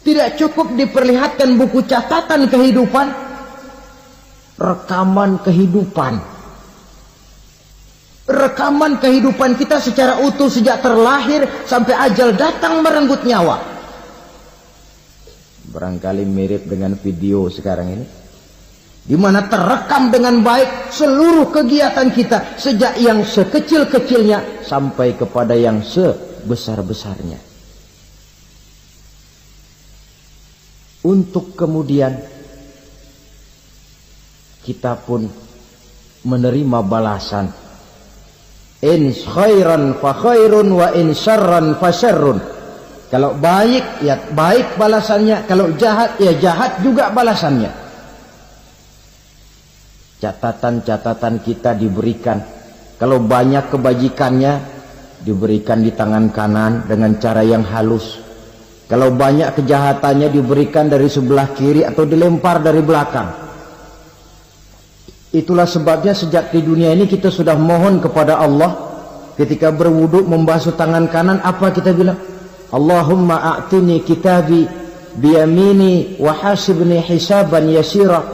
Tidak cukup diperlihatkan buku catatan kehidupan, rekaman kehidupan. Rekaman kehidupan kita secara utuh sejak terlahir sampai ajal datang merenggut nyawa. Barangkali mirip dengan video sekarang ini, di mana terekam dengan baik seluruh kegiatan kita sejak yang sekecil-kecilnya sampai kepada yang sebesar-besarnya. Untuk kemudian kita pun menerima balasan. In khairan fa khairun wa in syarran fa syarrun. Kalau baik ya baik balasannya, kalau jahat ya jahat juga balasannya. Catatan-catatan kita diberikan. Kalau banyak kebajikannya diberikan di tangan kanan dengan cara yang halus. Kalau banyak kejahatannya diberikan dari sebelah kiri atau dilempar dari belakang. Itulah sebabnya sejak di dunia ini kita sudah mohon kepada Allah. Ketika berwudu membasuh tangan kanan, apa kita bilang? Allahumma a'tini kitabi biyamini wa hasibni hisaban yasira.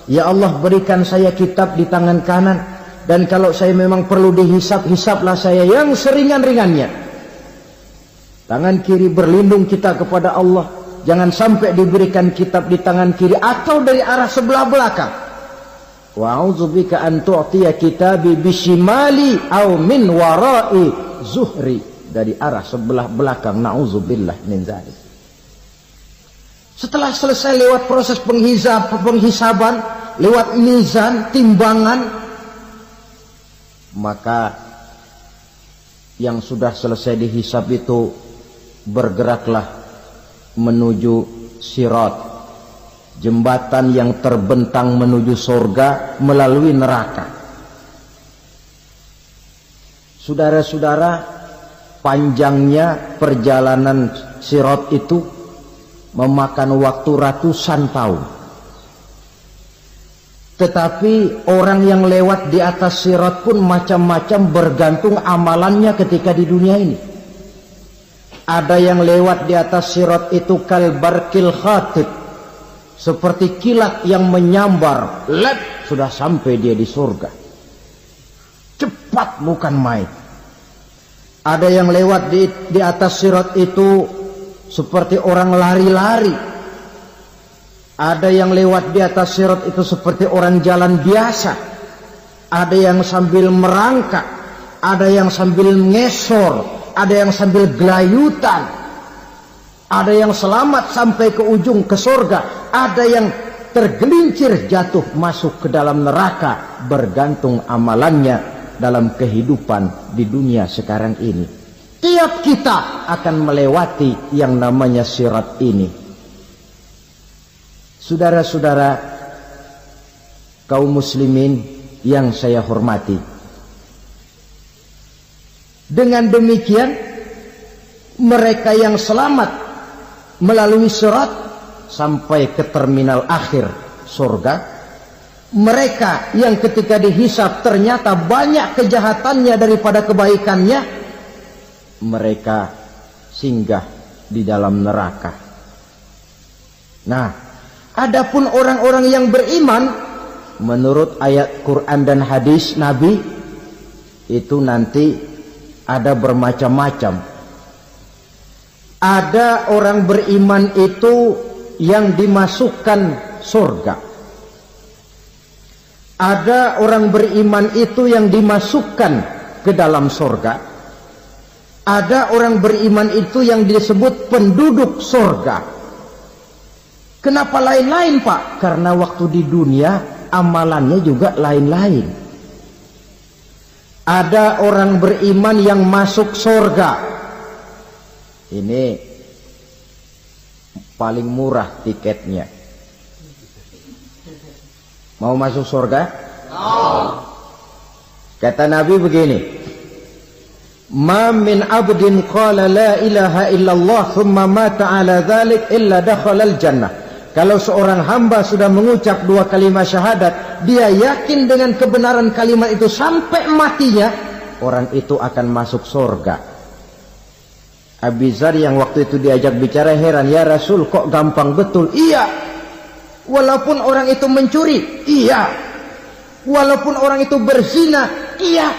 Ya Allah, berikan saya kitab di tangan kanan, dan kalau saya memang perlu dihisab, hisablah saya yang seringan-ringannya. Tangan kiri berlindung kita kepada Allah, jangan sampai diberikan kitab di tangan kiri atau dari arah sebelah belakang. Wa a'udzubika an tu'tiya kitabi bishimali aw min wara'i zuhri, dari arah sebelah belakang. Na'udzubillah min dzalik. Setelah selesai lewat proses penghisaban, lewat mizan, timbangan, maka yang sudah selesai dihisab itu bergeraklah menuju sirat, jembatan yang terbentang menuju surga melalui neraka. Saudara-saudara, panjangnya perjalanan sirat itu memakan waktu ratusan tahun. Tetapi orang yang lewat di atas sirat pun macam-macam, bergantung amalannya ketika di dunia ini. Ada yang lewat di atas sirat itu kalbarkil khatib, seperti kilat yang menyambar, lep, sudah sampai dia di surga. Cepat bukan main. Ada yang lewat di atas sirat itu seperti orang lari-lari. Ada yang lewat di atas sirat itu seperti orang jalan biasa. Ada yang sambil merangkak, ada yang sambil ngesor, ada yang sambil gelayutan, ada yang selamat sampai ke ujung ke surga, ada yang tergelincir jatuh masuk ke dalam neraka, bergantung amalannya dalam kehidupan di dunia sekarang ini. Tiap kita akan melewati yang namanya sirat ini. Saudara-saudara kaum muslimin yang saya hormati, dengan demikian mereka yang selamat melalui sirat sampai ke terminal akhir surga, mereka yang ketika dihisab ternyata banyak kejahatannya daripada kebaikannya, mereka singgah di dalam neraka. Nah, adapun orang-orang yang beriman menurut ayat Quran dan hadis Nabi itu nanti ada bermacam-macam. Ada orang beriman itu yang dimasukkan surga. Ada orang beriman itu yang dimasukkan ke dalam surga. Ada orang beriman itu yang disebut penduduk surga. Kenapa lain-lain, Pak? Karena waktu di dunia amalannya juga lain-lain. Ada orang beriman yang masuk surga. Ini paling murah tiketnya. Mau masuk surga? Kata Nabi begini, ma min abdin qala la ilaha illallah thumma mata ala dhalik illa dakhalal jannah. Kalau seorang hamba sudah mengucap dua kalimat syahadat, dia yakin dengan kebenaran kalimat itu sampai matinya, orang itu akan masuk surga. Abi Dzar yang waktu itu diajak bicara heran, ya Rasul kok gampang betul? Iya, walaupun orang itu mencuri, iya, walaupun orang itu berzina, iya,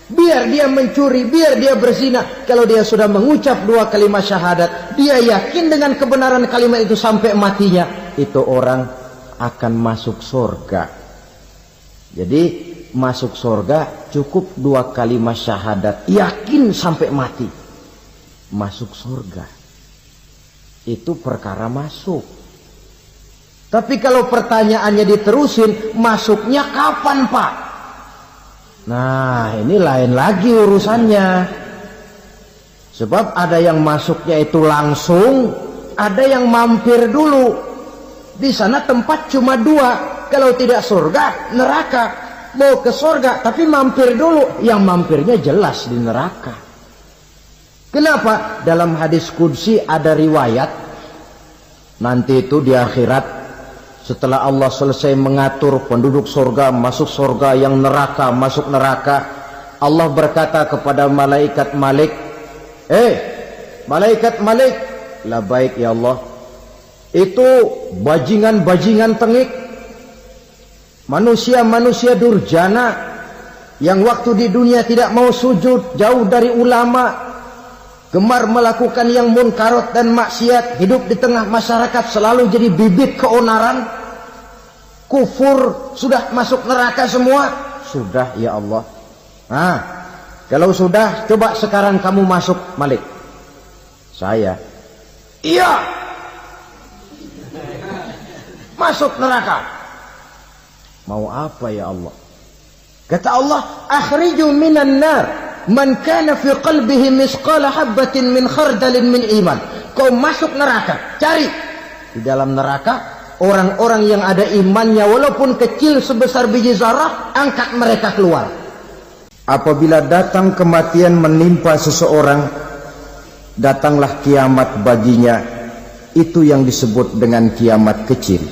biar dia mencuri, biar dia berzina, kalau dia sudah mengucap 2 kalimat syahadat, dia yakin dengan kebenaran kalimat itu sampai matinya, itu orang akan masuk surga. Jadi masuk surga cukup 2 kalimat syahadat, yakin sampai mati, masuk surga. Itu perkara masuk. Tapi kalau pertanyaannya diterusin, masuknya kapan Pak? Nah, ini lain lagi urusannya. Sebab ada yang masuknya itu langsung, ada yang mampir dulu. Di sana tempat cuma 2, kalau tidak surga, neraka. Mau ke surga tapi mampir dulu, yang mampirnya jelas di neraka. Kenapa? Dalam hadis qudsi ada riwayat, nanti itu di akhirat, setelah Allah selesai mengatur penduduk surga masuk surga, yang neraka masuk neraka, Allah berkata kepada malaikat Malik, malaikat Malik, labaik ya Allah, itu bajingan-bajingan tengik, manusia-manusia durjana yang waktu di dunia tidak mau sujud, jauh dari ulama, gemar melakukan yang munkarat dan maksiat, hidup di tengah masyarakat selalu jadi bibit keonaran, kufur, sudah masuk neraka semua. Sudah ya Allah. Nah, kalau sudah, coba sekarang kamu masuk Malik. Saya, iya, masuk neraka. Mau apa ya Allah? Kata Allah, akhriju minan nar man kana fi qalbihi misqala habatin min khardalin min iman. Kau masuk neraka, cari di dalam neraka orang-orang yang ada imannya walaupun kecil sebesar biji zarah, angkat mereka keluar. Apabila datang kematian menimpa seseorang, datanglah kiamat baginya. Itu yang disebut dengan kiamat kecil.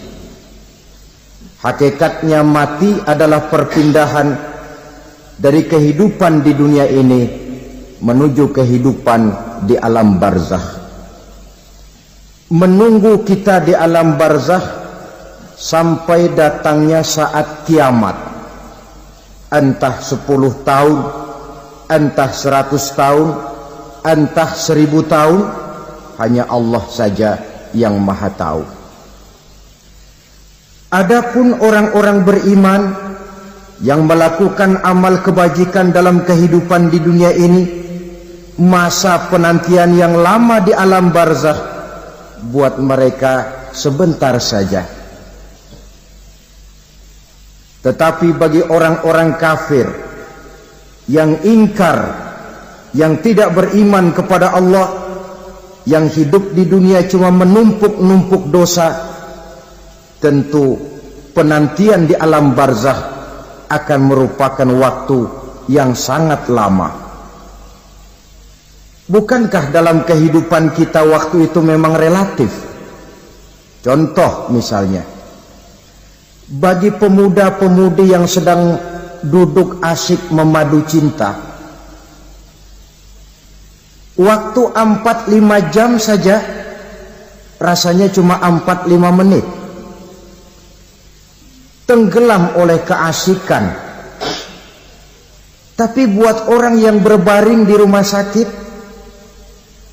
Hakikatnya mati adalah perpindahan dari kehidupan di dunia ini menuju kehidupan di alam barzakh. Menunggu kita di alam barzakh sampai datangnya saat kiamat, entah 10 tahun, entah 100 tahun, entah 1000 tahun, hanya Allah saja yang maha tahu. Adapun orang-orang beriman yang melakukan amal kebajikan dalam kehidupan di dunia ini, masa penantian yang lama di alam barzakh buat mereka sebentar saja. Tetapi bagi orang-orang kafir yang ingkar, yang tidak beriman kepada Allah, yang hidup di dunia cuma menumpuk-numpuk dosa, tentu penantian di alam barzakh akan merupakan waktu yang sangat lama. Bukankah dalam kehidupan kita waktu itu memang relatif? Contoh misalnya, bagi pemuda-pemudi yang sedang duduk asyik memadu cinta, waktu 4-5 jam saja rasanya cuma 4-5 menit. Tenggelam oleh keasikan. Tapi buat orang yang berbaring di rumah sakit,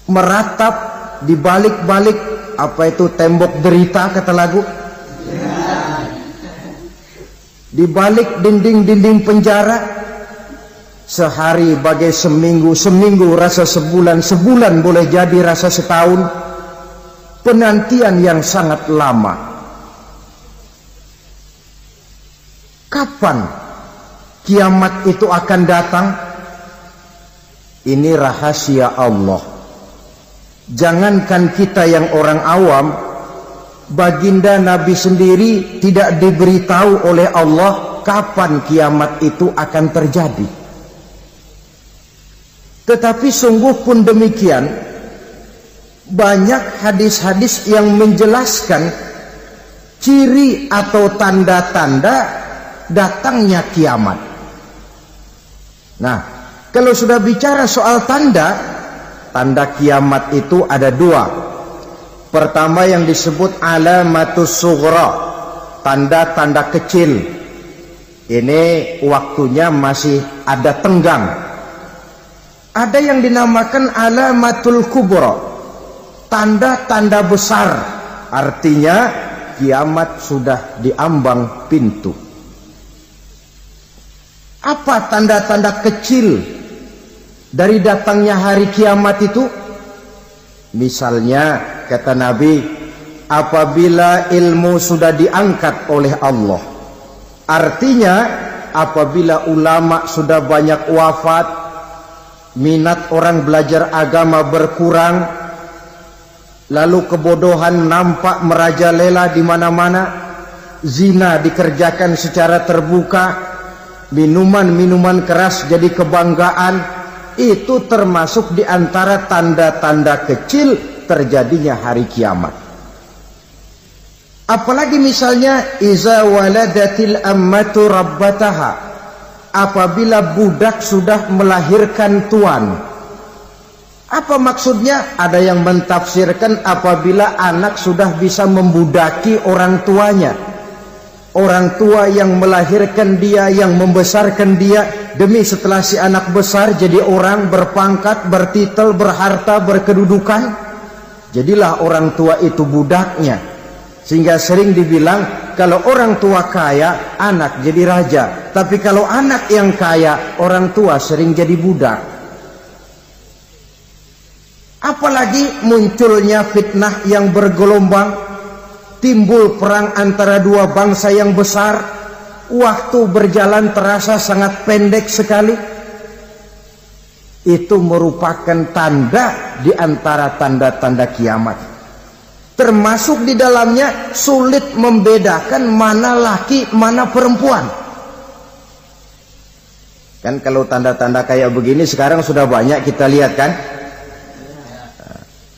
meratap di balik-balik apa itu tembok derita kata lagu, di balik dinding-dinding penjara, sehari bagai seminggu, seminggu rasa sebulan, sebulan boleh jadi rasa setahun. Penantian yang sangat lama. Kapan kiamat itu akan datang? Ini rahasia Allah. Jangankan kita yang orang awam, baginda Nabi sendiri tidak diberitahu oleh Allah kapan kiamat itu akan terjadi. Tetapi sungguh pun demikian, banyak hadis-hadis yang menjelaskan ciri atau tanda-tanda datangnya kiamat. Nah, kalau sudah bicara soal tanda, tanda kiamat itu ada dua. Pertama yang disebut alamatus sughra, tanda-tanda kecil. Ini waktunya masih ada tenggang. Ada yang dinamakan alamatul kubra, tanda-tanda besar. Artinya kiamat sudah diambang pintu. Apa tanda-tanda kecil dari datangnya hari kiamat itu? Misalnya kata Nabi, apabila ilmu sudah diangkat oleh Allah. Artinya apabila ulama sudah banyak wafat, minat orang belajar agama berkurang, lalu kebodohan nampak merajalela di mana-mana, zina dikerjakan secara terbuka, minuman-minuman keras jadi kebanggaan. Itu termasuk di antara tanda-tanda kecil terjadinya hari kiamat. Apalagi misalnya iza waladatil ammatu rabbataha, apabila budak sudah melahirkan tuan. Apa maksudnya? Ada yang mentafsirkan apabila anak sudah bisa membudaki orang tuanya. Orang tua yang melahirkan dia, yang membesarkan dia, demi setelah si anak besar jadi orang berpangkat, bertitel, berharta, berkedudukan, jadilah orang tua itu budaknya. Sehingga sering dibilang kalau orang tua kaya, anak jadi raja. Tapi kalau anak yang kaya, orang tua sering jadi budak. Apalagi munculnya fitnah yang bergelombang, timbul perang antara dua bangsa yang besar, waktu berjalan terasa sangat pendek sekali. Itu merupakan tanda di antara tanda-tanda kiamat. Termasuk di dalamnya sulit membedakan mana laki, mana perempuan. Kan kalau tanda-tanda kayak begini sekarang sudah banyak kita lihat kan.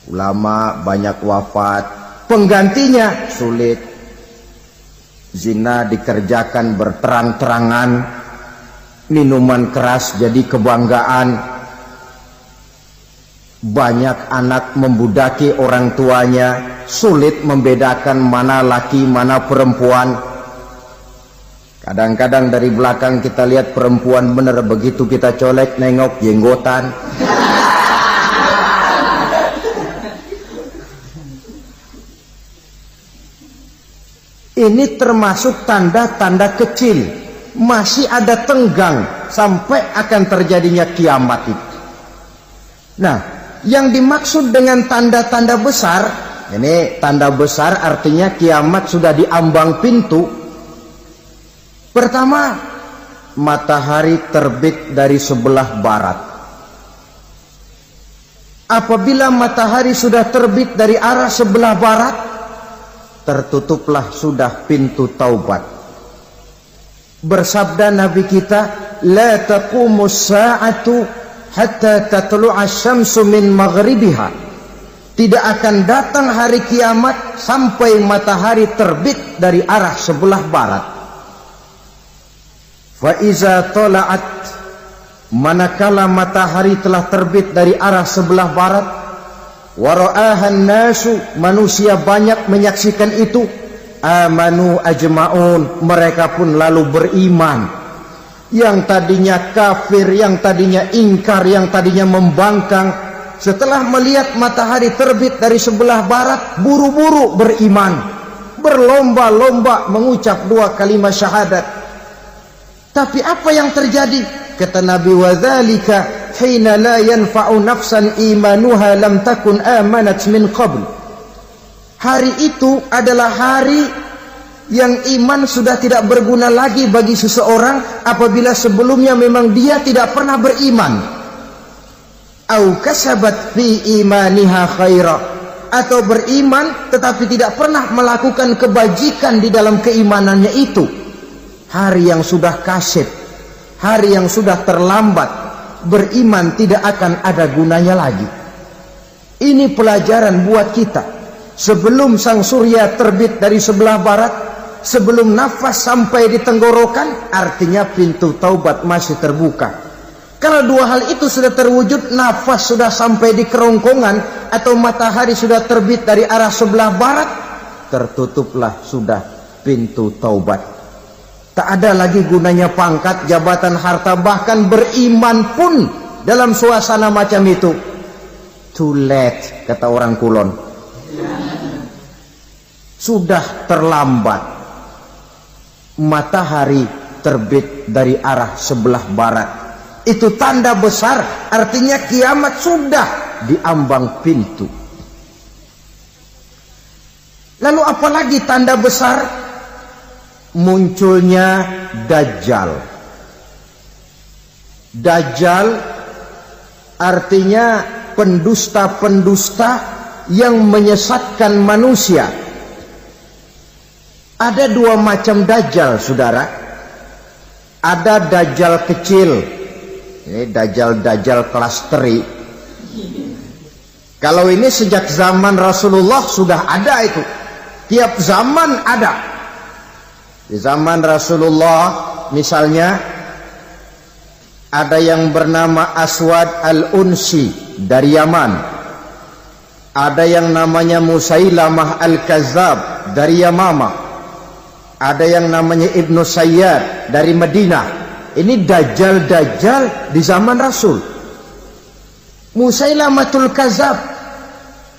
Ulama banyak wafat, penggantinya sulit. Zina dikerjakan berterang-terangan, minuman keras jadi kebanggaan, banyak anak membudaki orang tuanya, sulit membedakan mana laki mana perempuan. Kadang-kadang dari belakang kita lihat perempuan bener, begitu kita colek nengok jenggotan. Ini termasuk tanda-tanda kecil, masih ada tenggang sampai akan terjadinya kiamat itu. Nah, yang dimaksud dengan tanda-tanda besar, ini tanda besar artinya kiamat sudah diambang pintu. Pertama, matahari terbit dari sebelah barat. Apabila matahari sudah terbit dari arah sebelah barat, tertutuplah sudah pintu taubat. Bersabda Nabi kita, la taqumus sa'atu hatta tatlu'a syamsu min maghribiha. Tidak akan datang hari kiamat sampai matahari terbit dari arah sebelah barat. Fa iza tala'at, manakala matahari telah terbit dari arah sebelah barat, wara'ahan nasu, manusia banyak menyaksikan itu, amanu ajma'un, mereka pun lalu beriman. Yang tadinya kafir, yang tadinya ingkar, yang tadinya membangkang, setelah melihat matahari terbit dari sebelah barat, buru-buru beriman, berlomba-lomba mengucap dua kalimat syahadat. Tapi apa yang terjadi? Kata Nabi, wadzalika hina la yanfa'u nafsan imanuha lam takun amanat min qabl. Hari itu adalah hari yang iman sudah tidak berguna lagi bagi seseorang apabila sebelumnya memang dia tidak pernah beriman. Au kasabat fi imaniha khaira, atau beriman tetapi tidak pernah melakukan kebajikan di dalam keimanannya itu. Hari yang sudah kasib, hari yang sudah terlambat, beriman tidak akan ada gunanya lagi. Ini pelajaran buat kita. Sebelum sang surya terbit dari sebelah barat, sebelum nafas sampai di tenggorokan, artinya pintu taubat masih terbuka. Kalau dua hal itu sudah terwujud, nafas sudah sampai di kerongkongan atau matahari sudah terbit dari arah sebelah barat, tertutuplah sudah pintu taubat. Tak ada lagi gunanya pangkat, jabatan, harta, bahkan beriman pun dalam suasana macam itu. Too late, kata orang Kulon. Sudah terlambat. Matahari terbit dari arah sebelah barat. Itu tanda besar, artinya kiamat sudah di ambang pintu. Lalu apalagi tanda besar? Munculnya Dajjal. Dajjal artinya pendusta-pendusta yang menyesatkan manusia. Ada dua macam Dajjal, saudara. Ada Dajjal kecil. Ini Dajjal kelas teri. Kalau ini sejak zaman Rasulullah sudah ada itu. Tiap zaman ada. Di zaman Rasulullah misalnya ada yang bernama Aswad al-Unsi dari Yaman. Ada yang namanya Musailamah al-Kazzab dari Yamama. Ada yang namanya Ibnu Sayyad dari Madinah. Ini Dajjal di zaman Rasul. Musailamatul Kazzab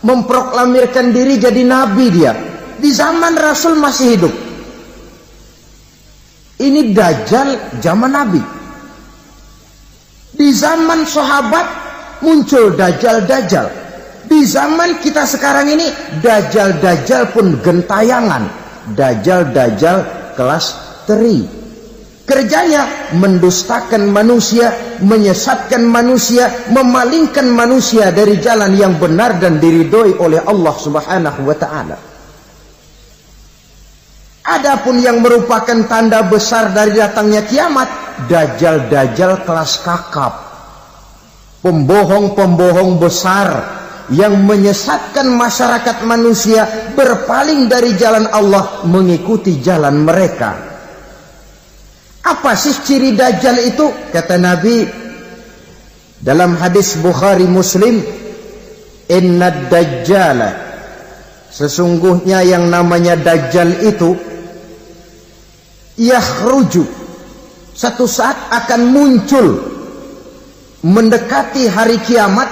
memproklamirkan diri jadi nabi dia. Di zaman Rasul masih hidup. Ini Dajjal zaman Nabi. Di zaman sahabat muncul Dajjal. Di zaman kita sekarang ini Dajjal pun gentayangan. Dajjal kelas teri. Kerjanya mendustakan manusia, menyesatkan manusia, memalingkan manusia dari jalan yang benar dan diridhoi oleh Allah Subhanahu wa taala. Adapun yang merupakan tanda besar dari datangnya kiamat, Dajjal kelas kakap. Pembohong-pembohong besar yang menyesatkan masyarakat manusia berpaling dari jalan Allah mengikuti jalan mereka. Apa sih ciri Dajjal itu? Kata Nabi dalam hadis Bukhari Muslim, "Innad Dajjala", sesungguhnya yang namanya Dajjal itu yakhruju, satu saat akan muncul mendekati hari kiamat.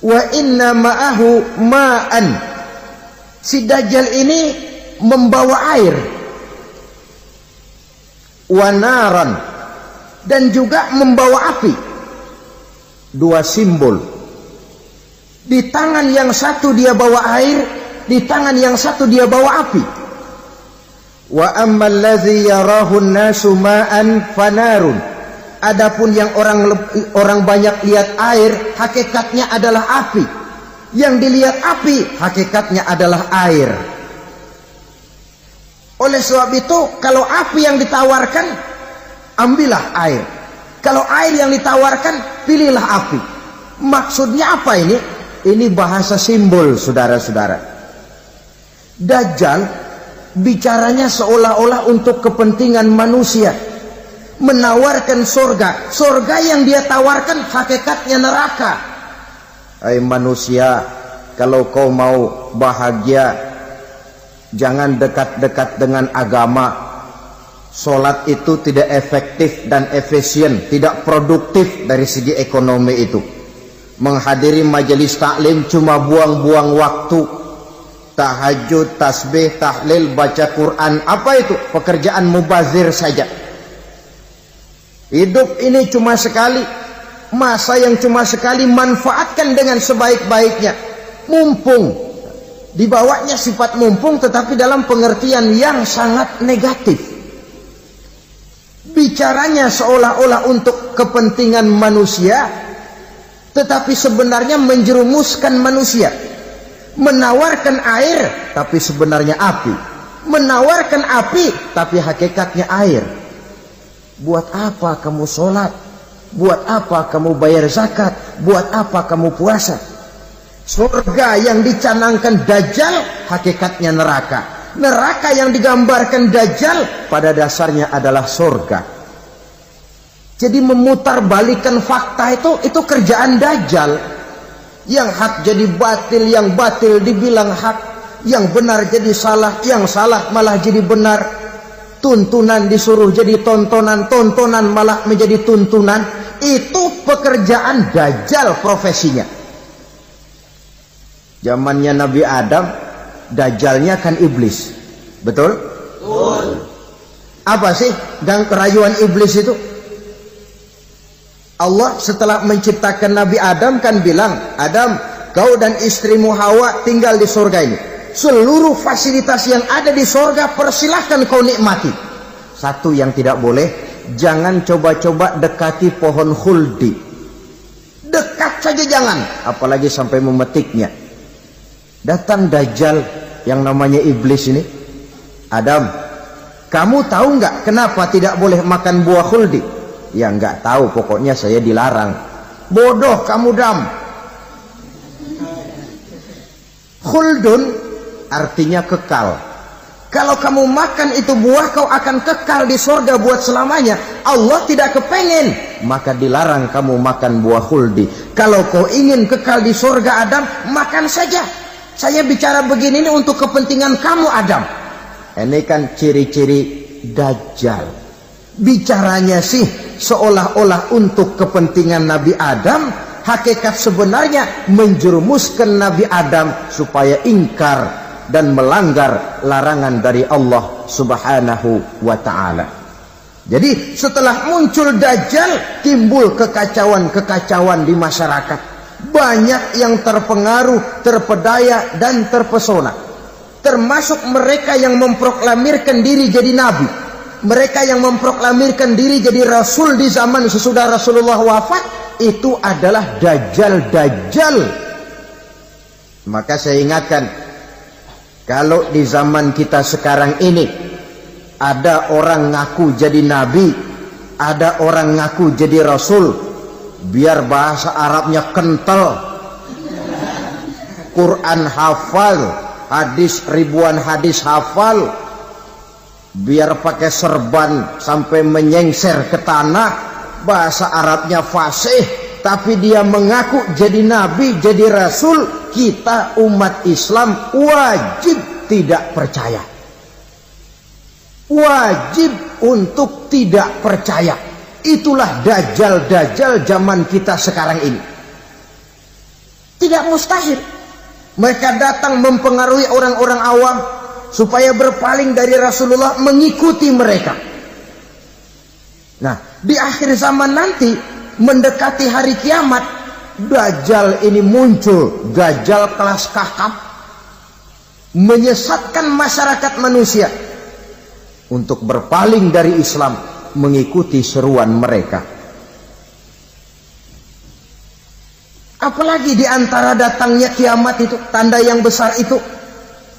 Wa inna ma'ahu ma'an, si Dajjal ini membawa air. Wa naran, dan juga membawa api. Dua simbol. Di tangan yang satu dia bawa air, di tangan yang satu dia bawa api. Wa ammal ladzi yarahu an-nasu ma'an fanarun. Adapun yang orang banyak lihat air, hakikatnya adalah api. Yang dilihat api, hakikatnya adalah air. Oleh sebab itu, kalau api yang ditawarkan, ambillah air. Kalau air yang ditawarkan, pilihlah api. Maksudnya apa ini? Ini bahasa simbol, saudara-saudara. Dajjal bicaranya seolah-olah untuk kepentingan manusia, menawarkan surga. Surga yang dia tawarkan hakikatnya neraka. Hai manusia, kalau kau mau bahagia, jangan dekat-dekat dengan agama. Solat itu tidak efektif dan efisien, tidak produktif dari segi ekonomi itu. Menghadiri majelis taklim cuma buang-buang waktu. Tahajud, tasbih, tahlil, baca Quran, apa itu? Pekerjaan mubazir saja. Hidup ini cuma sekali, masa yang cuma sekali, manfaatkan dengan sebaik-baiknya. Mumpung, dibawanya sifat mumpung tetapi dalam pengertian yang sangat negatif. Bicaranya seolah-olah untuk kepentingan manusia, tetapi sebenarnya menjerumuskan manusia. Menawarkan air, tapi sebenarnya api. Menawarkan api, tapi hakikatnya air. Buat apa kamu sholat? Buat apa kamu bayar zakat? Buat apa kamu puasa? Surga yang dicanangkan Dajjal, hakikatnya neraka. Neraka yang digambarkan Dajjal, pada dasarnya adalah surga. Jadi memutarbalikkan fakta itu kerjaan Dajjal. Yang hak jadi batil, yang batil dibilang hak, yang benar jadi salah, yang salah malah jadi benar. Tuntunan disuruh jadi tontonan, tontonan malah menjadi tuntunan. Itu pekerjaan Dajjal profesinya. Zamannya Nabi Adam, Dajjalnya kan iblis. Betul? Betul. Apa sih gang kerayuan iblis itu? Allah setelah menciptakan Nabi Adam kan bilang, Adam, kau dan istrimu Hawa tinggal di surga ini. Seluruh fasilitas yang ada di surga persilahkan kau nikmati. Satu yang tidak boleh, jangan coba-coba dekati pohon khuldi. Dekat saja jangan, apalagi sampai memetiknya. Datang Dajjal yang namanya iblis ini. Adam, kamu tahu nggak kenapa tidak boleh makan buah khuldi? Ya nggak tahu, pokoknya saya dilarang. Bodoh kamu Dam. Khuldun artinya kekal. Kalau kamu makan itu buah, kau akan kekal di surga buat selamanya. Allah tidak kepengen, maka dilarang kamu makan buah khuldi. Kalau kau ingin kekal di surga Adam, makan saja. Saya bicara begini ini untuk kepentingan kamu Adam. Ini kan ciri-ciri Dajjal. Bicaranya sih seolah-olah untuk kepentingan Nabi Adam, hakikat sebenarnya menjerumuskan Nabi Adam supaya ingkar dan melanggar larangan dari Allah Subhanahu wa ta'ala. Jadi setelah muncul Dajjal, timbul kekacauan-kekacauan di masyarakat. Banyak yang terpengaruh, terpedaya dan terpesona. Termasuk mereka yang memproklamirkan diri jadi nabi. Mereka yang memproklamirkan diri jadi rasul di zaman sesudah Rasulullah wafat, itu adalah Dajjal-Dajjal. Maka saya ingatkan, kalau di zaman kita sekarang ini ada orang ngaku jadi nabi, ada orang ngaku jadi rasul, biar bahasa Arabnya kental, Quran hafal, hadis ribuan hadis hafal, biar pakai serban sampai menyengser ke tanah, bahasa Arabnya fasih, tapi dia mengaku jadi nabi, jadi rasul, kita umat Islam wajib tidak percaya. Wajib untuk tidak percaya. Itulah Dajjal-Dajjal zaman kita sekarang ini. Tidak mustahil mereka datang mempengaruhi orang-orang awam supaya berpaling dari Rasulullah, mengikuti mereka. Nah, di akhir zaman nanti, mendekati hari kiamat, Dajjal ini muncul, Dajjal kelas kakap, menyesatkan masyarakat manusia untuk berpaling dari Islam, mengikuti seruan mereka. Apalagi di antara datangnya kiamat itu, tanda yang besar itu,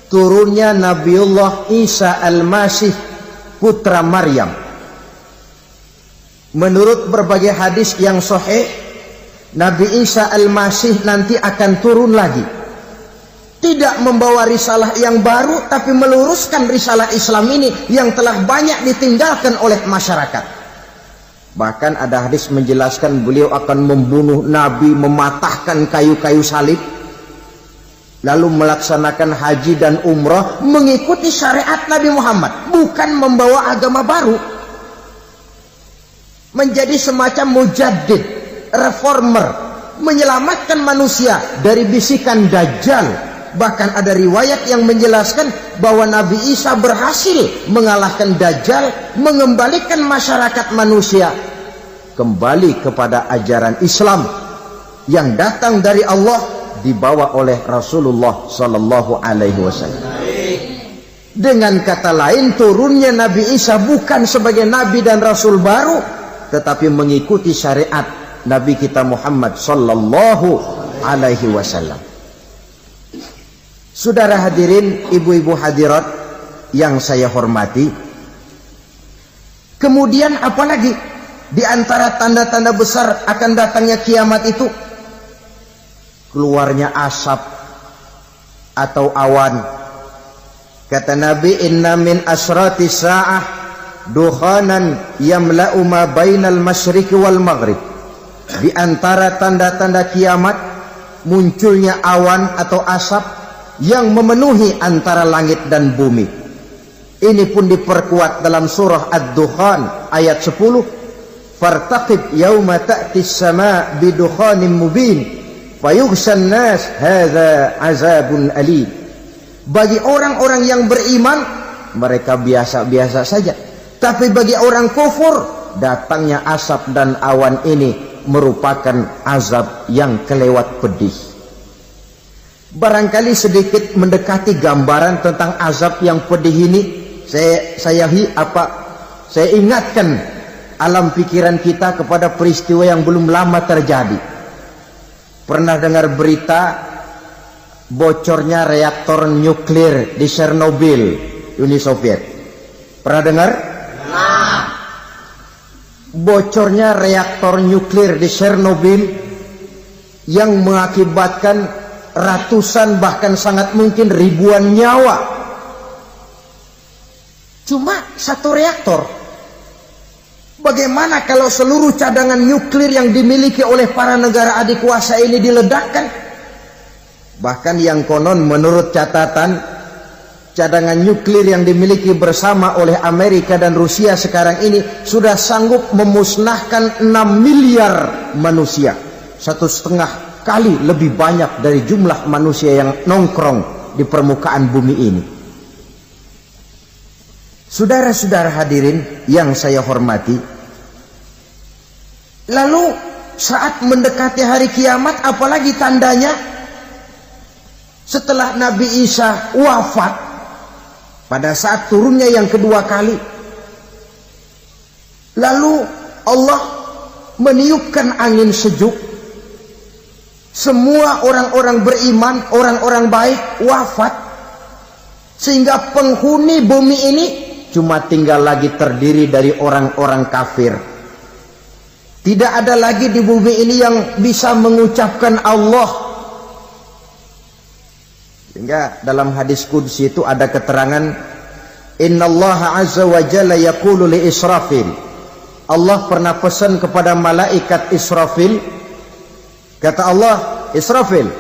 turunnya Nabiullah Isa Al-Masih, putra Maryam. Menurut berbagai hadis yang sahih, Nabi Isa Al-Masih nanti akan turun lagi. Tidak membawa risalah yang baru, tapi meluruskan risalah Islam ini yang telah banyak ditinggalkan oleh masyarakat. Bahkan ada hadis menjelaskan beliau akan membunuh Nabi, mematahkan kayu-kayu salib, lalu melaksanakan haji dan umrah mengikuti syariat Nabi Muhammad, bukan membawa agama baru. Menjadi semacam mujaddid, reformer, menyelamatkan manusia dari bisikan Dajjal. Bahkan ada riwayat yang menjelaskan bahwa Nabi Isa berhasil mengalahkan Dajjal, mengembalikan masyarakat manusia kembali kepada ajaran Islam yang datang dari Allah, dibawa oleh Rasulullah Sallallahu Alaihi Wasallam. Dengan kata lain, turunnya Nabi Isa bukan sebagai Nabi dan Rasul baru, tetapi mengikuti syariat Nabi kita Muhammad Sallallahu Alaihi Wasallam. Saudara hadirin, ibu-ibu hadirat yang saya hormati, kemudian apalagi di antara tanda-tanda besar akan datangnya kiamat itu? Keluarnya asap atau awan. Kata Nabi, inna min asrati sa'ah dukhanan yamla'u ma bainal masyriqi wal maghrib. Di antara tanda-tanda kiamat munculnya awan atau asap yang memenuhi antara langit dan bumi. Ini pun diperkuat dalam surah Ad-Dukhan ayat 10. Fartaqib yauma ta'tis sama' bidukhanin mubin fayughshan nas hadza azabun alim. Bagi orang-orang yang beriman, mereka biasa-biasa saja. Tapi bagi orang kufur, datangnya asap dan awan ini merupakan azab yang kelewat pedih. Barangkali sedikit mendekati gambaran tentang azab yang pedih ini, saya ingatkan alam pikiran kita kepada peristiwa yang belum lama terjadi. Pernah dengar berita bocornya reaktor nuklir di Chernobyl, Uni Soviet? Pernah dengar? Bocornya reaktor nuklir di Chernobyl yang mengakibatkan ratusan bahkan sangat mungkin ribuan nyawa. Cuma satu reaktor. Bagaimana kalau seluruh cadangan nuklir yang dimiliki oleh para negara adikuasa ini diledakkan? Bahkan yang konon menurut catatan, cadangan nuklir yang dimiliki bersama oleh Amerika dan Rusia sekarang ini sudah sanggup memusnahkan 6 miliar manusia. 1,5 kali lebih banyak dari jumlah manusia yang nongkrong di permukaan bumi ini. Saudara-saudara hadirin yang saya hormati, lalu saat mendekati hari kiamat, apalagi tandanya? Setelah Nabi Isa wafat, pada saat turunnya yang kedua kali, lalu Allah meniupkan angin sejuk. Semua orang-orang beriman, orang-orang baik wafat, sehingga penghuni bumi ini cuma tinggal lagi terdiri dari orang-orang kafir. Tidak ada lagi di bumi ini yang bisa mengucapkan Allah. Sehingga dalam hadis qudsi itu ada keterangan, innallaha azza wa jalla yaqulu li Israfil. Allah pernah pesan kepada malaikat Israfil, kata Allah, Israfil,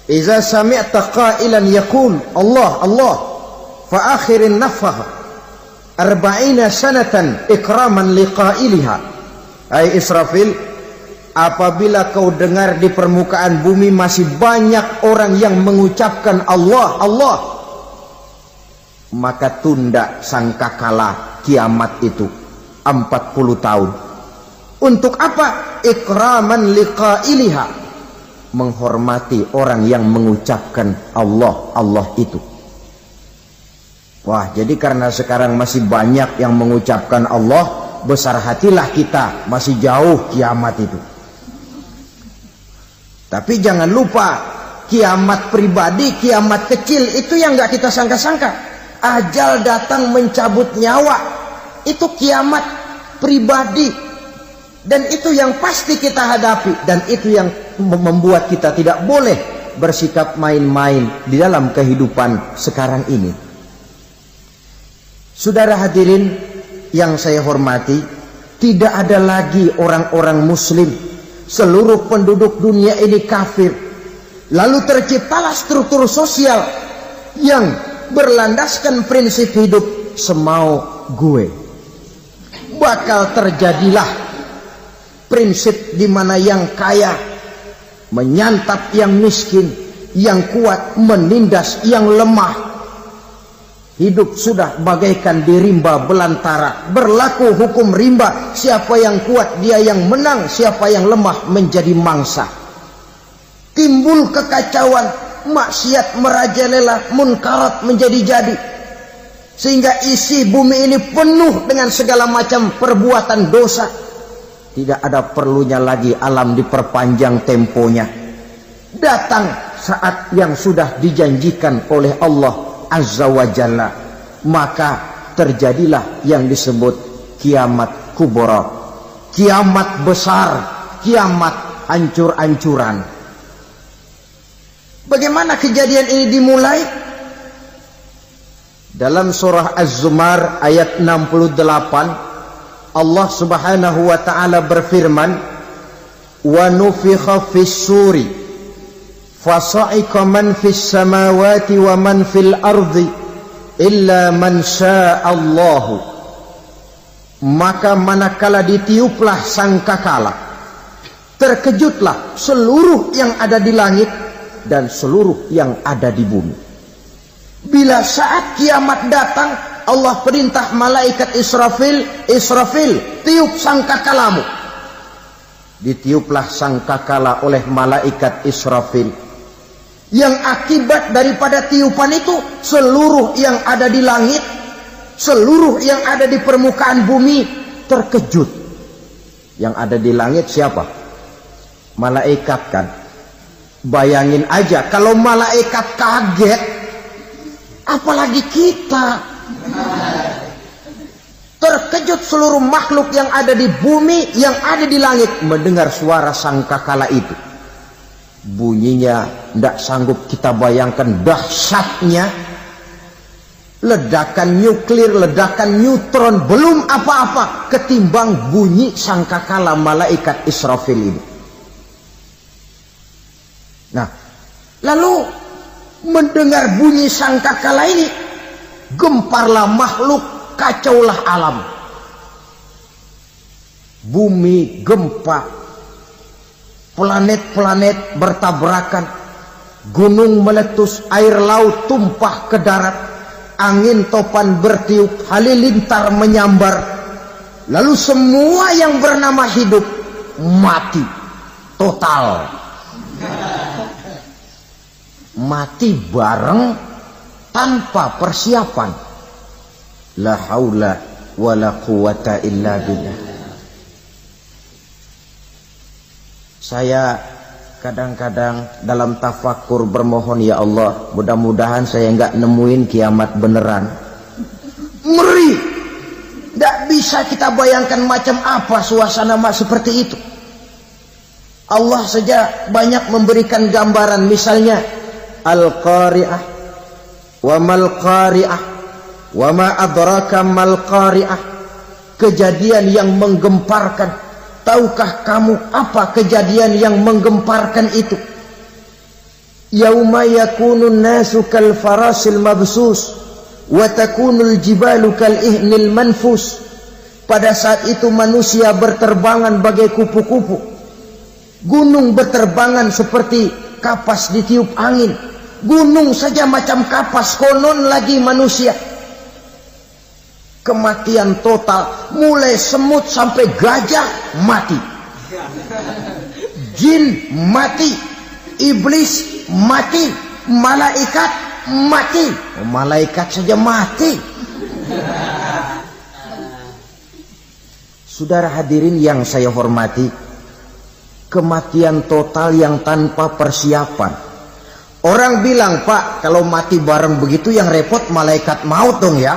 iza sami'ta qailan yaqul Allah Allah fa akhirin nafah 40 sanatan ikraman liqailiha. Hai Israfil, apabila kau dengar di permukaan bumi masih banyak orang yang mengucapkan Allah Allah, maka tunda sangkakala kiamat itu 40 tahun. Untuk apa? Ikraman liqailiha, menghormati orang yang mengucapkan Allah Allah itu. Wah, jadi karena sekarang masih banyak yang mengucapkan Allah, besar hatilah kita, masih jauh kiamat itu. Tapi jangan lupa, kiamat pribadi, kiamat kecil itu yang nggak kita sangka-sangka. Ajal datang mencabut nyawa, itu kiamat pribadi, dan itu yang pasti kita hadapi, dan itu yang membuat kita tidak boleh bersikap main-main di dalam kehidupan sekarang ini. Saudara hadirin yang saya hormati, tidak ada lagi orang-orang muslim. Seluruh penduduk dunia ini kafir. Lalu terciptalah struktur sosial yang berlandaskan prinsip hidup semau gue. Bakal terjadilah prinsip di mana yang kaya menyantap yang miskin, yang kuat menindas yang lemah. Hidup sudah bagaikan di rimba belantara, berlaku hukum rimba. Siapa yang kuat dia yang menang, siapa yang lemah menjadi mangsa. Timbul kekacauan, maksiat merajalela, munkarat menjadi-jadi, sehingga isi bumi ini penuh dengan segala macam perbuatan dosa. Tidak ada perlunya lagi alam diperpanjang temponya. Datang saat yang sudah dijanjikan oleh Allah Azza wa Jalla, maka terjadilah yang disebut kiamat kubra, kiamat besar, kiamat hancur-hancuran. Bagaimana kejadian ini dimulai? Dalam surah Az-Zumar ayat 68, Allah Subhanahu wa taala berfirman, "Wa nufikha fis-suri fasa'iqa man fis samawati wa man fil ardi illa man sya'allahu." Maka manakala ditiuplah sangkakala, terkejutlah seluruh yang ada di langit dan seluruh yang ada di bumi. Bila saat kiamat datang, Allah perintah malaikat Israfil, "Israfil, tiup sangkakalamu." Ditiuplah sangkakala oleh malaikat Israfil. Yang akibat daripada tiupan itu, seluruh yang ada di langit, seluruh yang ada di permukaan bumi terkejut. Yang ada di langit siapa? Malaikat kan. Bayangin aja kalau malaikat kaget, apalagi kita. Terkejut seluruh makhluk yang ada di bumi, yang ada di langit mendengar suara sangkakala itu. Bunyinya tidak sanggup kita bayangkan dahsyatnya. Ledakan nuklir, ledakan neutron, belum apa-apa ketimbang bunyi sangkakala malaikat Israfil ini. Nah, lalu mendengar bunyi sangkakala ini, gemparlah makhluk, kacaulah alam. Bumi gempa, planet-planet bertabrakan, gunung meletus, air laut tumpah ke darat, angin topan bertiup, halilintar menyambar. Lalu semua yang bernama hidup mati total. Mati bareng tanpa persiapan. La haula wala quwata illa billah. Saya kadang-kadang dalam tafakur bermohon, ya Allah, mudah-mudahan saya enggak nemuin kiamat beneran. Ngeri. Tidak bisa kita bayangkan macam apa suasana seperti itu. Allah saja banyak memberikan gambaran, misalnya Al-Qari'ah, wa mal qari'ah, wa ma adraka mal qari'ah. Kejadian yang menggemparkan. Tahukah kamu apa kejadian yang menggemparkan itu? Yauma yakunun nasu kal farasil mabsus wa takunul jibalu kal ihnil manfus. Pada saat itu manusia berterbangan bagai kupu-kupu. Gunung berterbangan seperti kapas ditiup angin. Gunung saja macam kapas, konon lagi manusia. Kematian total, mulai semut sampai gajah mati, jin mati, iblis mati, malaikat mati. Malaikat saja mati. Saudara hadirin yang saya hormati, kematian total yang tanpa persiapan. Orang bilang, Pak, kalau mati bareng begitu yang repot malaikat maut dong ya.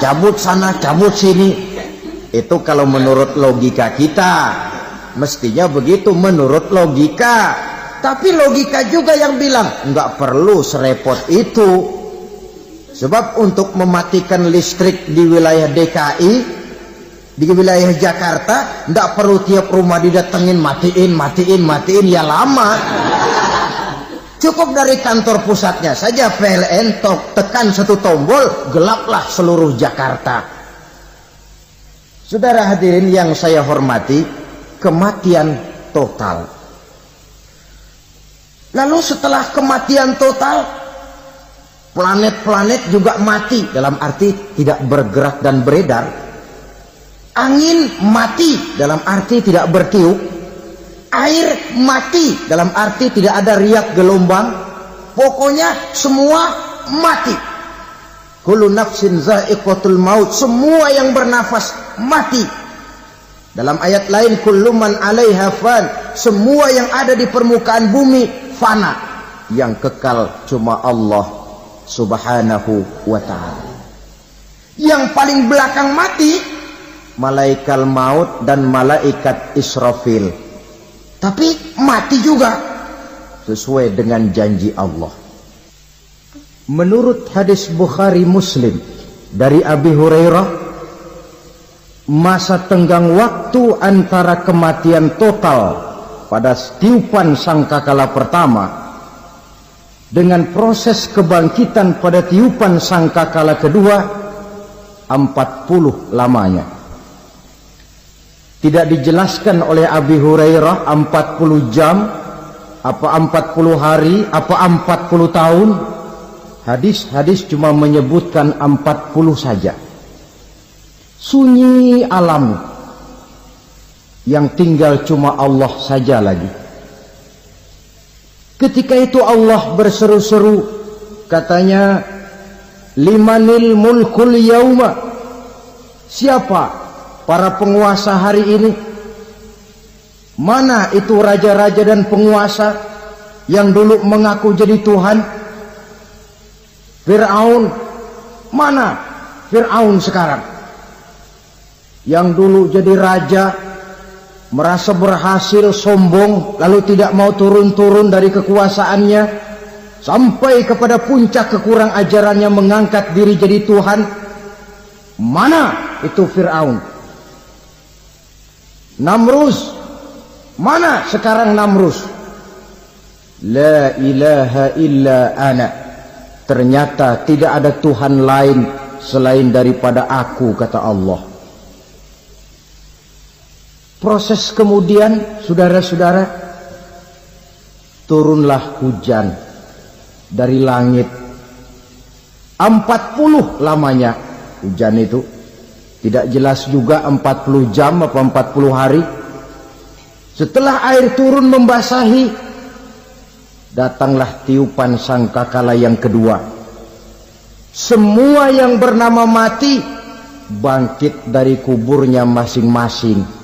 Cabut sana, cabut sini. Itu kalau menurut logika kita, mestinya begitu menurut logika. Tapi logika juga yang bilang nggak perlu serepot itu. Sebab untuk mematikan listrik di wilayah DKI, di wilayah Jakarta, nggak perlu tiap rumah didatengin matiin ya lama. Cukup dari kantor pusatnya saja PLN tekan satu tombol, gelaplah seluruh Jakarta. Saudara hadirin yang saya hormati, kematian total. Lalu setelah kematian total, planet-planet juga mati, dalam arti tidak bergerak dan beredar. Angin mati, dalam arti tidak bertiup. Air mati, dalam arti tidak ada riak gelombang. Pokoknya semua mati. Kullu nafsin za'iqatul maut. Semua yang bernafas mati. Dalam ayat lain, kullu man 'alaiha fan. Semua yang ada di permukaan bumi fana. Yang kekal cuma Allah Subhanahu wa ta'ala. Yang paling belakang mati malaikat maut dan malaikat Israfil. Tapi mati juga sesuai dengan janji Allah. Menurut hadis Bukhari Muslim dari Abi Hurairah, masa tenggang waktu antara kematian total pada tiupan sangkakala pertama dengan proses kebangkitan pada tiupan sangkakala kedua 40 lamanya. Tidak dijelaskan oleh Abi Hurairah 40 jam, apa 40 hari, apa 40 tahun. Hadis-hadis cuma menyebutkan 40 saja. Sunyi alam, yang tinggal cuma Allah saja lagi. Ketika itu Allah berseru-seru, katanya, limanil mulkul yauma, siapa para penguasa hari ini? Mana itu raja-raja dan penguasa yang dulu mengaku jadi Tuhan? Fir'aun, mana Fir'aun sekarang? Yang dulu jadi raja, merasa berhasil, sombong, lalu tidak mau turun-turun dari kekuasaannya, sampai kepada puncak kekurang ajarannya mengangkat diri jadi Tuhan. Mana itu Fir'aun? Namrus, mana sekarang Namrus? La ilaha illa ana, ternyata tidak ada Tuhan lain selain daripada aku, kata Allah. Proses kemudian, saudara-saudara, turunlah hujan dari langit. 40 lamanya hujan itu. Tidak jelas juga 40 jam atau 40 hari. Setelah air turun membasahi, datanglah tiupan sangkakala yang kedua. Semua yang bernama mati bangkit dari kuburnya masing-masing.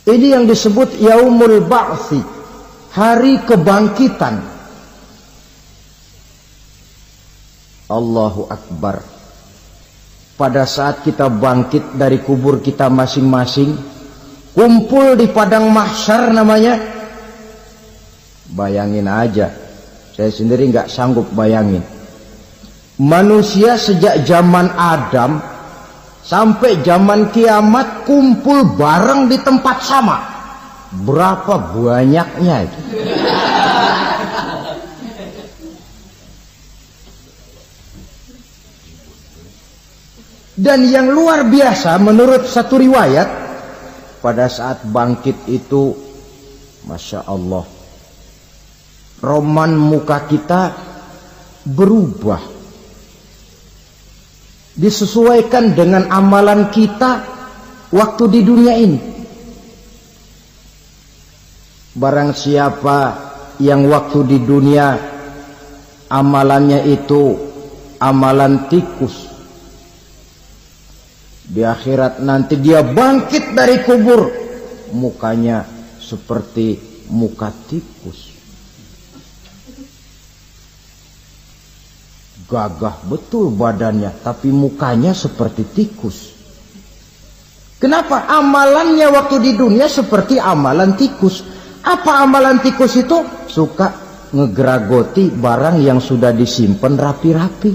Ini yang disebut Yaumul Ba'thi, hari kebangkitan. Allahu Akbar. Pada saat kita bangkit dari kubur kita masing-masing, kumpul di padang mahsyar namanya. Bayangin aja, saya sendiri nggak sanggup bayangin. Manusia sejak zaman Adam sampai zaman kiamat kumpul bareng di tempat sama. Berapa banyaknya itu? Dan yang luar biasa, menurut satu riwayat, pada saat bangkit itu, Masya Allah, roman muka kita berubah, disesuaikan dengan amalan kita waktu di dunia ini. Barang siapa yang waktu di dunia amalannya itu amalan tikus, di akhirat nanti dia bangkit dari kubur, mukanya seperti muka tikus. Gagah betul badannya, tapi mukanya seperti tikus. Kenapa? Amalannya waktu di dunia seperti amalan tikus. Apa amalan tikus itu? Suka ngegeragoti barang yang sudah disimpan rapi-rapi.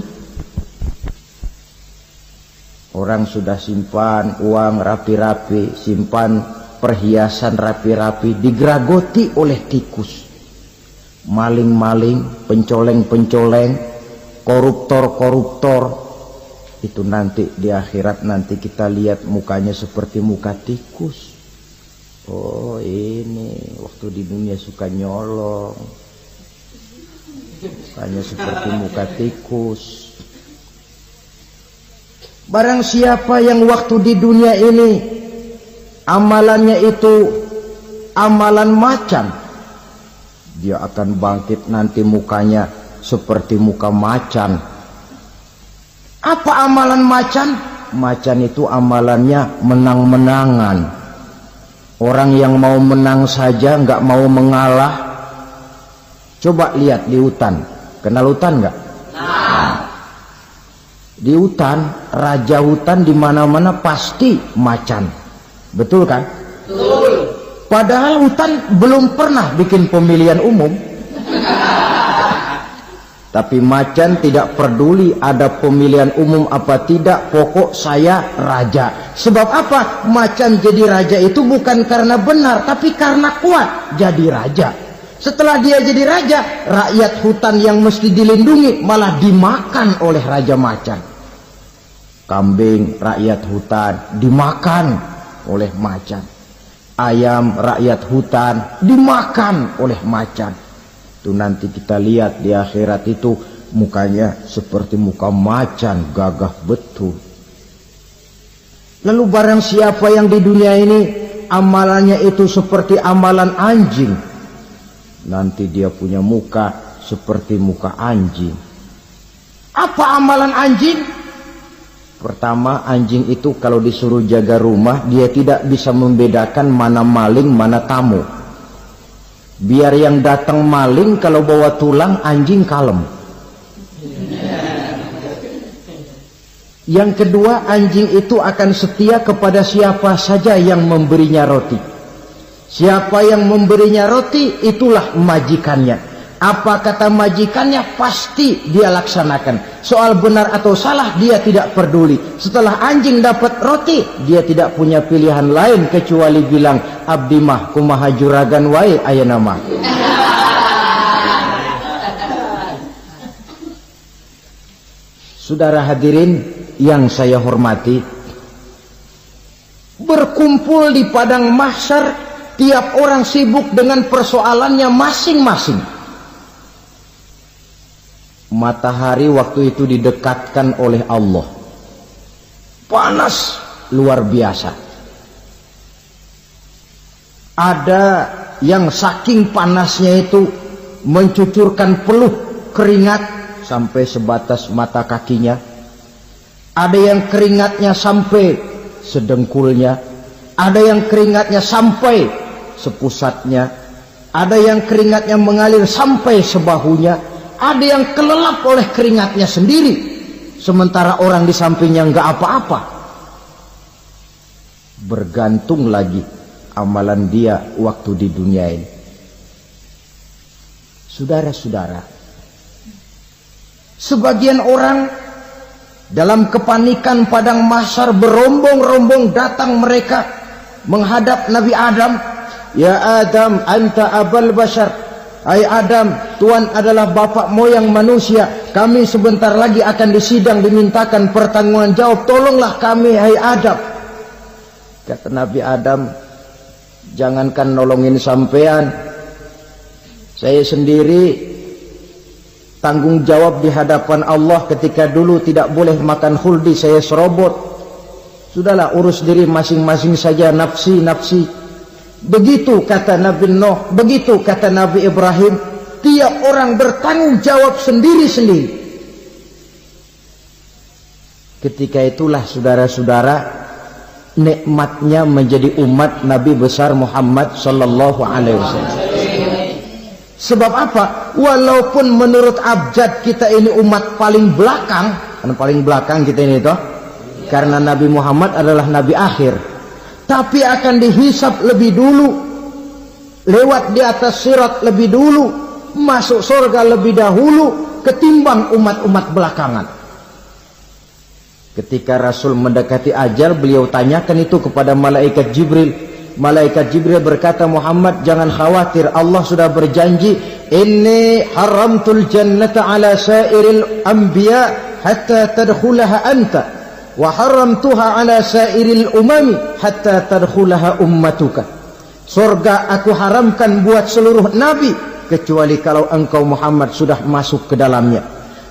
Orang sudah simpan uang rapi-rapi, simpan perhiasan rapi-rapi, digeragoti oleh tikus. Maling-maling, pencoleng-pencoleng, koruptor-koruptor, itu nanti di akhirat nanti kita lihat mukanya seperti muka tikus. Oh, ini waktu di dunia suka nyolong, mukanya seperti muka tikus. Barang siapa yang waktu di dunia ini amalannya itu amalan macan, dia akan bangkit nanti mukanya seperti muka macan. Apa amalan macan? Macan itu amalannya menang-menangan. Orang yang mau menang saja nggak mau mengalah. Coba lihat di hutan, kenal hutan nggak? Di hutan, raja hutan di mana-mana pasti macan, betul kan? Betul. Padahal hutan belum pernah bikin pemilihan umum. Tapi macan tidak peduli ada pemilihan umum apa tidak, pokok saya raja. Sebab apa? Macan jadi raja itu bukan karena benar, tapi karena kuat jadi raja. Setelah dia jadi raja, rakyat hutan yang mesti dilindungi malah dimakan oleh raja macan. Kambing rakyat hutan dimakan oleh macan. Ayam rakyat hutan dimakan oleh macan. Itu nanti kita lihat di akhirat itu mukanya seperti muka macan, gagah betul. Lalu barang siapa yang di dunia ini amalannya itu seperti amalan anjing, nanti dia punya muka seperti muka anjing. Apa amalan anjing? Pertama, anjing itu kalau disuruh jaga rumah, dia tidak bisa membedakan mana maling, mana tamu. Biar yang datang maling, kalau bawa tulang, anjing kalem. Yang kedua, anjing itu akan setia kepada siapa saja yang memberinya roti. Siapa yang memberinya roti, itulah majikannya. Apa kata majikannya, pasti dia laksanakan. Soal benar atau salah, dia tidak peduli. Setelah anjing dapat roti, dia tidak punya pilihan lain kecuali bilang, abdi mah kumaha juragan wae ayeuna mah. Saudara hadirin yang saya hormati, berkumpul di padang mahsyar, tiap orang sibuk dengan persoalannya masing-masing. Matahari waktu itu didekatkan oleh Allah, panas luar biasa. Ada yang saking panasnya itu mencucurkan peluh keringat sampai sebatas mata kakinya. Ada yang keringatnya sampai sedengkulnya, ada yang keringatnya sampai sepusatnya, ada yang keringatnya mengalir sampai sebahunya. Ada yang kelelap oleh keringatnya sendiri, sementara orang di sampingnya enggak apa-apa. Bergantung lagi amalan dia waktu di dunia ini. Saudara-saudara, sebagian orang dalam kepanikan padang mahsyar berombong-rombong datang mereka menghadap Nabi Adam. Ya Adam, anta abal bashar. Hai Adam, Tuhan adalah bapak moyang manusia. Kami sebentar lagi akan disidang, dimintakan pertanggungan jawab. Tolonglah kami, hai Adam. Kata Nabi Adam, jangankan nolongin sampean, saya sendiri tanggung jawab di hadapan Allah. Ketika dulu tidak boleh makan khuldi, saya serobot. Sudahlah, urus diri masing-masing saja, nafsi. Begitu kata Nabi Nuh, begitu kata Nabi Ibrahim. Tiap orang bertanggung jawab sendiri-sendiri. Ketika itulah saudara-saudara, nikmatnya menjadi umat Nabi besar Muhammad sallallahu alaihi wasallam. Sebab apa? Walaupun menurut abjad kita ini umat paling belakang, kan paling belakang kita ini toh, karena Nabi Muhammad adalah Nabi akhir. Tapi akan dihisap lebih dulu, lewat di atas sirat lebih dulu, masuk surga lebih dahulu ketimbang umat-umat belakangan. Ketika Rasul mendekati ajal, beliau tanyakan itu kepada malaikat Jibril. Malaikat Jibril berkata, Muhammad jangan khawatir, Allah sudah berjanji, inni haramtul jannata ala sairil anbiya hatta tadkhulaha anta, wa haramtuha ala sairil umami hatta tadkhulaha ummatuka. Surga aku haramkan buat seluruh nabi kecuali kalau engkau Muhammad sudah masuk ke dalamnya,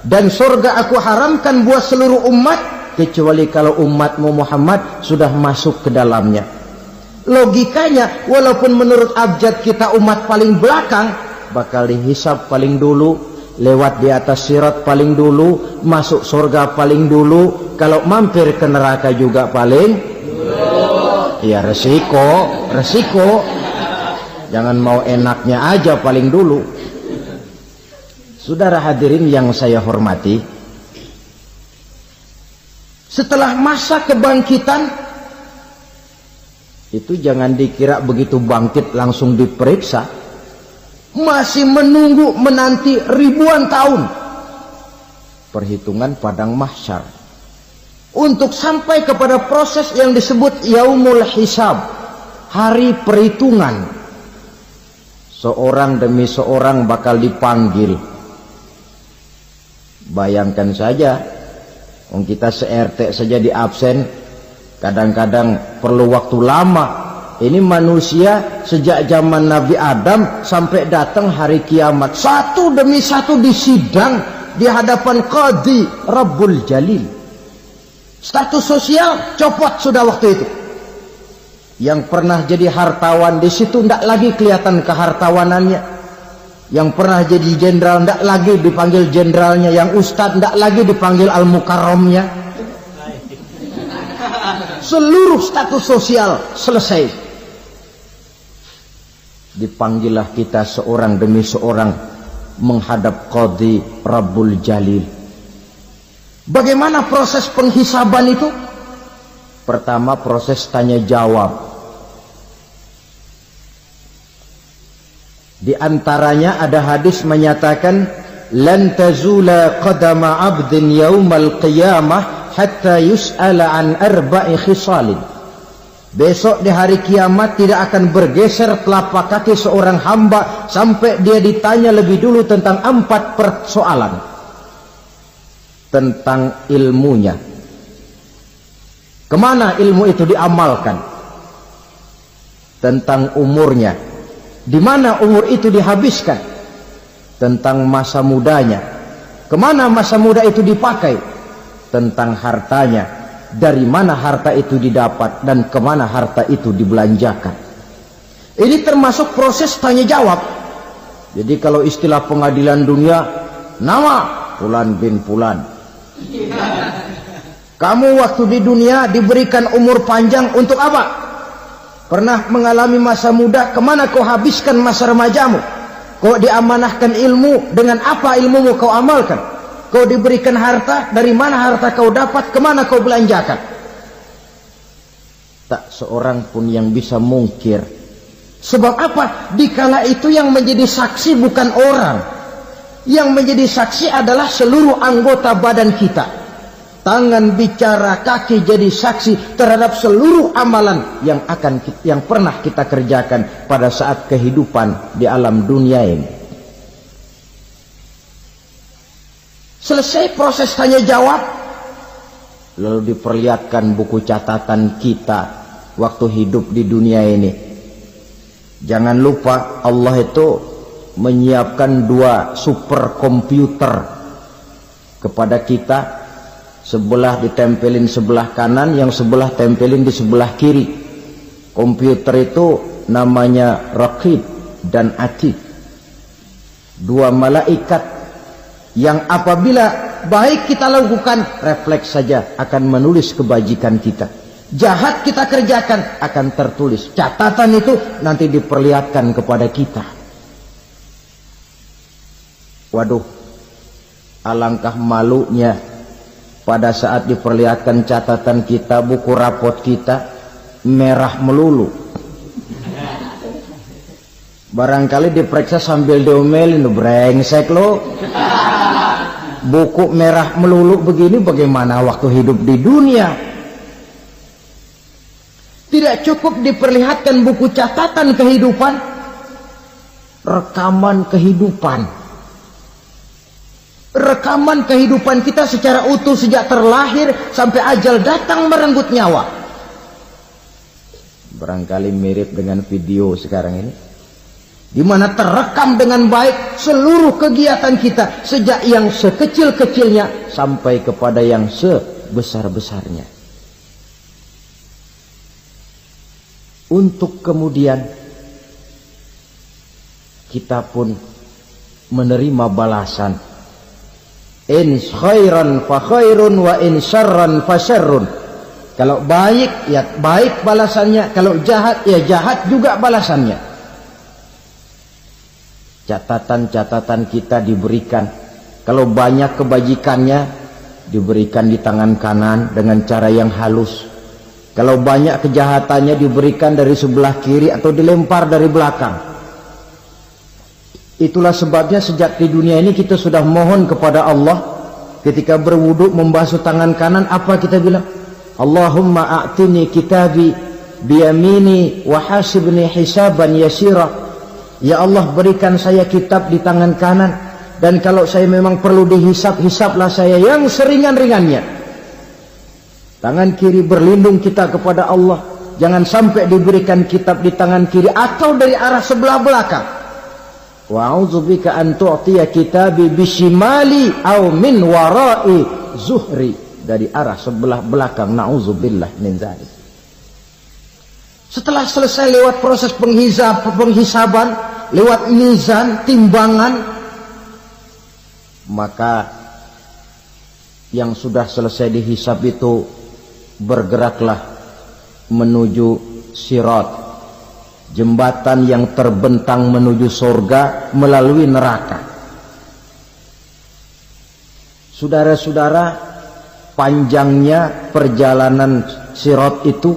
dan surga aku haramkan buat seluruh umat kecuali kalau umatmu Muhammad sudah masuk ke dalamnya. Logikanya, walaupun menurut abjad kita umat paling belakang, bakal dihisap paling dulu, lewat di atas sirat paling dulu, masuk surga paling dulu, kalau mampir ke neraka juga paling dulu. Ya resiko. Jangan mau enaknya aja paling dulu. Saudara hadirin yang saya hormati, setelah masa kebangkitan itu jangan dikira begitu bangkit langsung diperiksa. Masih menunggu menanti ribuan tahun perhitungan padang mahsyar, untuk sampai kepada proses yang disebut yaumul hisab, hari perhitungan. Seorang demi seorang bakal dipanggil. Bayangkan saja, kita se-RT saja di absen, kadang-kadang perlu waktu lama. Ini manusia sejak zaman Nabi Adam sampai datang hari kiamat, satu demi satu disidang di hadapan Qadhi Rabbul Jalil. Status sosial copot sudah waktu itu. Yang pernah jadi hartawan di situ tidak lagi kelihatan kehartawanannya. Yang pernah jadi jenderal tidak lagi dipanggil jenderalnya. Yang ustadz tidak lagi dipanggil al-mukarramnya. Seluruh status sosial selesai. Dipanggillah kita seorang demi seorang menghadap Qadhi Rabbul Jalil. Bagaimana proses penghisaban itu? Pertama, proses tanya jawab. Di antaranya ada hadis menyatakan, lan tazula qadama 'abdin yaumal qiyamah hatta yus'ala an arba'i khisalin. Besok di hari kiamat tidak akan bergeser telapak kaki seorang hamba sampai dia ditanya lebih dulu tentang 4 persoalan. Tentang ilmunya. Kemana ilmu itu diamalkan? Tentang umurnya. Di mana umur itu dihabiskan? Tentang masa mudanya. Kemana masa muda itu dipakai? Tentang hartanya. Dari mana harta itu didapat dan kemana harta itu dibelanjakan. Ini termasuk proses tanya jawab. Jadi kalau istilah pengadilan dunia, nama Fulan bin Fulan. Kamu waktu di dunia diberikan umur panjang untuk apa? Pernah mengalami masa muda, kemana kau habiskan masa remajamu? Kau diamanahkan ilmu, dengan apa ilmumu kau amalkan? Kau diberikan harta, dari mana harta kau dapat, kemana kau belanjakan? Tak seorang pun yang bisa mungkir. Sebab apa? Dikala itu yang menjadi saksi bukan orang. Yang menjadi saksi adalah seluruh anggota badan kita. Tangan bicara, kaki jadi saksi terhadap seluruh amalan yang pernah kita kerjakan pada saat kehidupan di alam dunia ini. Selesai proses tanya jawab, lalu diperlihatkan buku catatan kita waktu hidup di dunia ini. Jangan lupa Allah itu menyiapkan 2 superkomputer kepada kita. Sebelah ditempelin sebelah kanan, yang sebelah tempelin di sebelah kiri. Komputer itu namanya Raqib dan Atid. 2 malaikat yang apabila baik kita lakukan, refleks saja akan menulis kebajikan kita. Jahat kita kerjakan akan tertulis. Catatan itu nanti diperlihatkan kepada kita. Waduh, alangkah malunya pada saat diperlihatkan catatan kita, buku rapot kita merah melulu. Barangkali diperiksa sambil diomelin, brengsek lo. Buku merah melulu begini, bagaimana waktu hidup di dunia? Tidak cukup diperlihatkan buku catatan kehidupan, rekaman kehidupan. Rekaman kehidupan kita secara utuh sejak terlahir sampai ajal datang merenggut nyawa. Barangkali mirip dengan video sekarang ini, di mana terekam dengan baik seluruh kegiatan kita sejak yang sekecil-kecilnya sampai kepada yang sebesar-besarnya. Untuk kemudian kita pun menerima balasan. In khairan fa khairun wa in syarran fa syarrun. Kalau baik ya baik balasannya, kalau jahat ya jahat juga balasannya. Catatan-catatan kita diberikan. Kalau banyak kebajikannya diberikan di tangan kanan dengan cara yang halus. Kalau banyak kejahatannya diberikan dari sebelah kiri atau dilempar dari belakang. Itulah sebabnya sejak di dunia ini kita sudah mohon kepada Allah ketika berwudu membasuh tangan kanan apa kita bilang? Allahumma a'tini kitabi biyamini wa hasibni hisaban yasira. Ya Allah, berikan saya kitab di tangan kanan, dan kalau saya memang perlu dihisap, hisaplah saya yang seringan-ringannya. Tangan kiri berlindung kita kepada Allah, jangan sampai diberikan kitab di tangan kiri atau dari arah sebelah belakang. Wa a'udzubika an tu'tiya kitabi bishimali aw min wara'i zuhri, dari arah sebelah belakang. Na'udzubillah min dzalik. Setelah selesai lewat proses penghisaban, lewat mizan, timbangan, maka yang sudah selesai dihisab itu bergeraklah menuju sirat, jembatan yang terbentang menuju surga melalui neraka. Saudara-saudara, panjangnya perjalanan sirat itu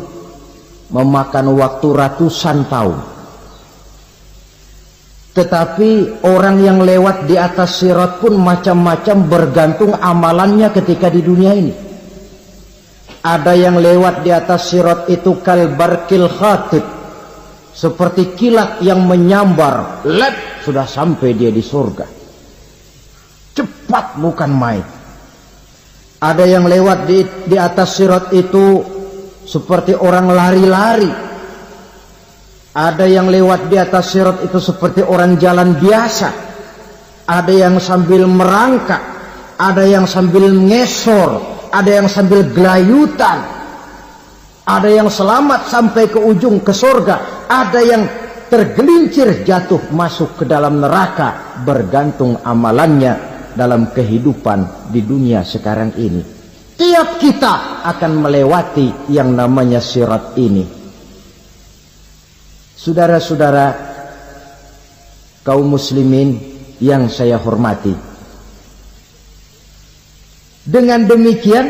memakan waktu ratusan tahun. Tetapi orang yang lewat di atas sirat pun macam-macam, bergantung amalannya ketika di dunia ini. Ada yang lewat di atas sirat itu kalbarkil khatib, seperti kilat yang menyambar, lep, sudah sampai dia di surga. Cepat bukan main. Ada yang lewat di atas sirat itu seperti orang lari-lari. Ada yang lewat di atas sirat itu seperti orang jalan biasa. Ada yang sambil merangkak, ada yang sambil ngesor, ada yang sambil gelayutan, ada yang selamat sampai ke ujung ke surga, ada yang tergelincir jatuh masuk ke dalam neraka, bergantung amalannya dalam kehidupan di dunia sekarang ini. Tiap kita akan melewati yang namanya sirat ini. Saudara-saudara kaum muslimin yang saya hormati, dengan demikian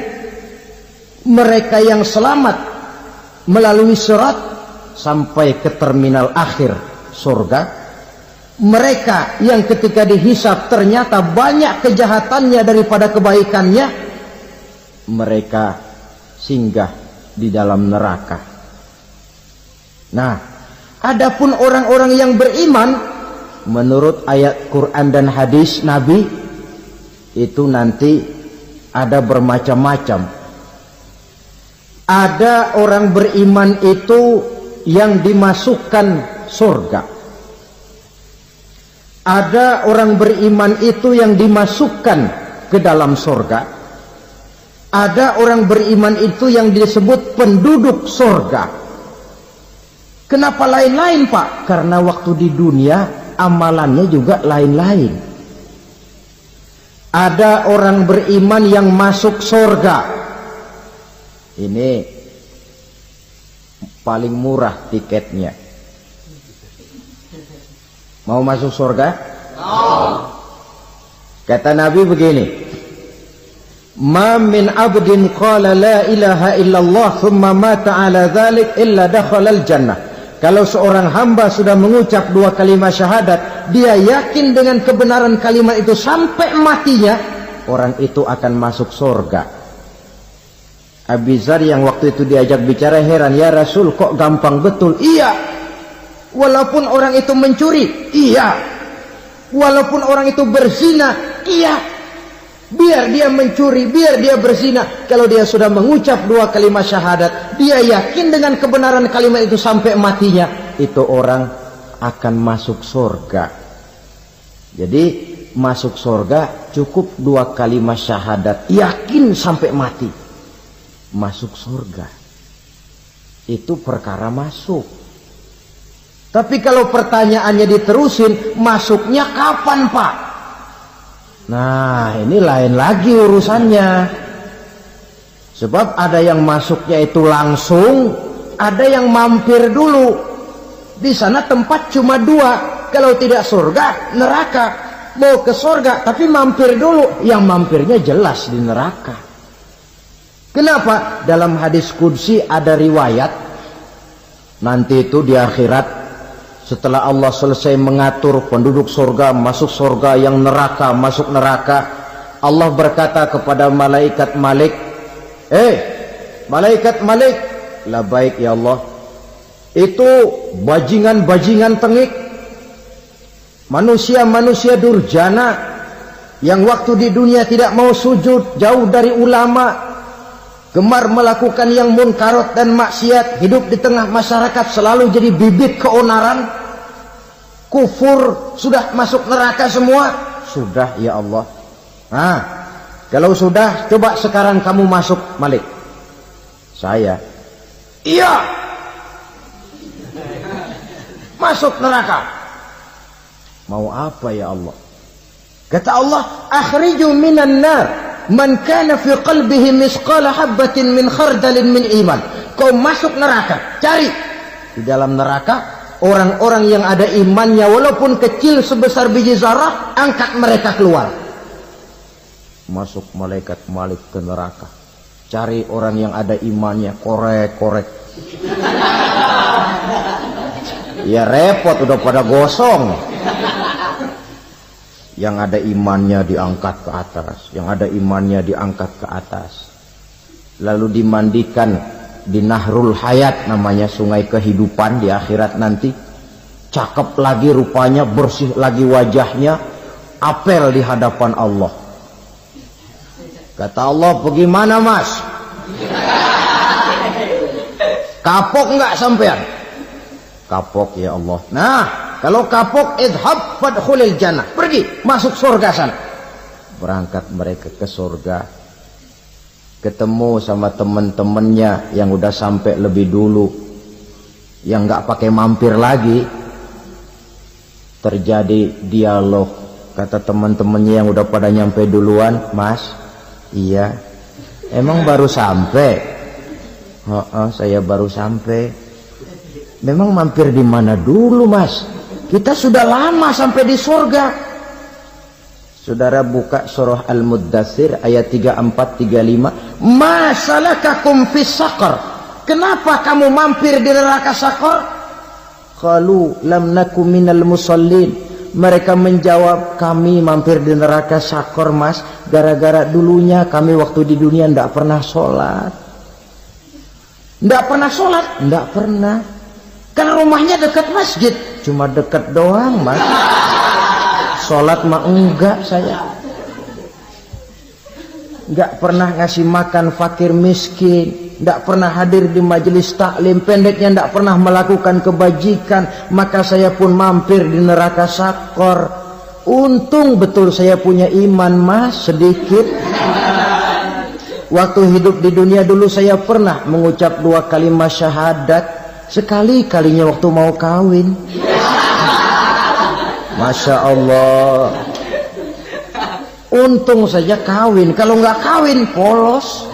mereka yang selamat melalui sirat sampai ke terminal akhir surga, mereka yang ketika dihisab ternyata banyak kejahatannya daripada kebaikannya, mereka singgah di dalam neraka. Nah, adapun orang-orang yang beriman menurut ayat Quran dan hadis Nabi itu nanti ada bermacam-macam. Ada orang beriman itu yang dimasukkan surga. Ada orang beriman itu yang dimasukkan ke dalam surga. Ada orang beriman itu yang disebut penduduk surga. Kenapa lain-lain, Pak? Karena waktu di dunia amalannya juga lain-lain. Ada orang beriman yang masuk surga. Ini paling murah tiketnya. Mau masuk surga? Kata Nabi begini, ma min abdin qala la ilaha illallah thumma mata ala dhalik illa dakhalal jannah. Kalau seorang hamba sudah mengucap dua kalimat syahadat, dia yakin dengan kebenaran kalimat itu sampai matinya, orang itu akan masuk surga. Abi Dzar yang waktu itu diajak bicara heran, ya Rasul kok gampang betul? Iya, walaupun orang itu mencuri, iya, walaupun orang itu berzina, iya. Biar dia mencuri, biar dia berzina, kalau dia sudah mengucap dua kalimat syahadat, dia yakin dengan kebenaran kalimat itu sampai matinya, itu orang akan masuk surga. Jadi masuk surga cukup dua kalimat syahadat, yakin sampai mati, masuk surga. Itu perkara masuk. Tapi kalau pertanyaannya diterusin, masuknya kapan, Pak? Nah, ini lain lagi urusannya. Sebab ada yang masuknya itu langsung, ada yang mampir dulu. Di sana tempat cuma dua, kalau tidak surga, neraka. Mau ke surga, tapi mampir dulu. Yang mampirnya jelas di neraka. Kenapa? Dalam hadis qudsi ada riwayat, nanti itu di akhirat, setelah Allah selesai mengatur penduduk surga masuk surga, yang neraka masuk neraka, Allah berkata kepada malaikat Malik, malaikat Malik, labbaik ya Allah. Itu bajingan-bajingan tengik, manusia-manusia durjana yang waktu di dunia tidak mau sujud, jauh dari ulama, gemar melakukan yang munkarat dan maksiat, hidup di tengah masyarakat selalu jadi bibit keonaran, kufur, sudah masuk neraka semua. Sudah ya Allah. Nah, kalau sudah, coba sekarang kamu masuk, Malik. Saya, iya, masuk neraka. Mau apa ya Allah? Kata Allah, akhriju minan nar man kana fi qalbihi misqala habatin min khardalin min iman. Kau masuk neraka, cari di dalam neraka orang-orang yang ada imannya walaupun kecil sebesar biji zarah, angkat mereka keluar. Masuk malaikat Malik ke neraka, cari orang yang ada imannya, korek-korek. Ya repot, udah pada gosong. Yang ada imannya diangkat ke atas, yang ada imannya diangkat ke atas, lalu dimandikan di Nahrul Hayat, namanya sungai kehidupan di akhirat nanti. Cakep lagi rupanya, bersih lagi wajahnya, apel di hadapan Allah. Kata Allah, bagaimana mas? Kapok nggak sampean? Kapok ya Allah. Nah, kalau kapok, idhab fadkhulil jannah, pergi masuk surga sana. Berangkat mereka ke surga, ketemu sama teman-temannya yang udah sampai lebih dulu, yang nggak pakai mampir lagi. Terjadi dialog. Kata teman-temannya yang udah pada nyampe duluan, mas, iya, emang baru sampai? Saya baru sampai. Memang mampir di mana dulu mas? Kita sudah lama sampai di surga. Saudara buka surah Al-Muddathir ayat 34-35. Ma salakakum fis saqar? Kenapa kamu mampir di neraka Saqar? Qalu lam nakum minal musallin. Mereka menjawab, kami mampir di neraka Saqar mas, gara-gara dulunya kami waktu di dunia tidak pernah sholat. Tidak pernah sholat? Tidak pernah. Karena rumahnya dekat masjid, cuma dekat doang mas. Sholat mah enggak saya. Enggak pernah ngasih makan fakir miskin, enggak pernah hadir di majelis taklim, pendeknya enggak pernah melakukan kebajikan. Maka saya pun mampir di neraka Saqar. Untung betul saya punya iman mas, sedikit. Waktu hidup di dunia dulu saya pernah mengucap 2 kalimat syahadat. Sekali-kalinya waktu mau kawin. Masya Allah. Untung saja kawin. Kalau nggak kawin polos.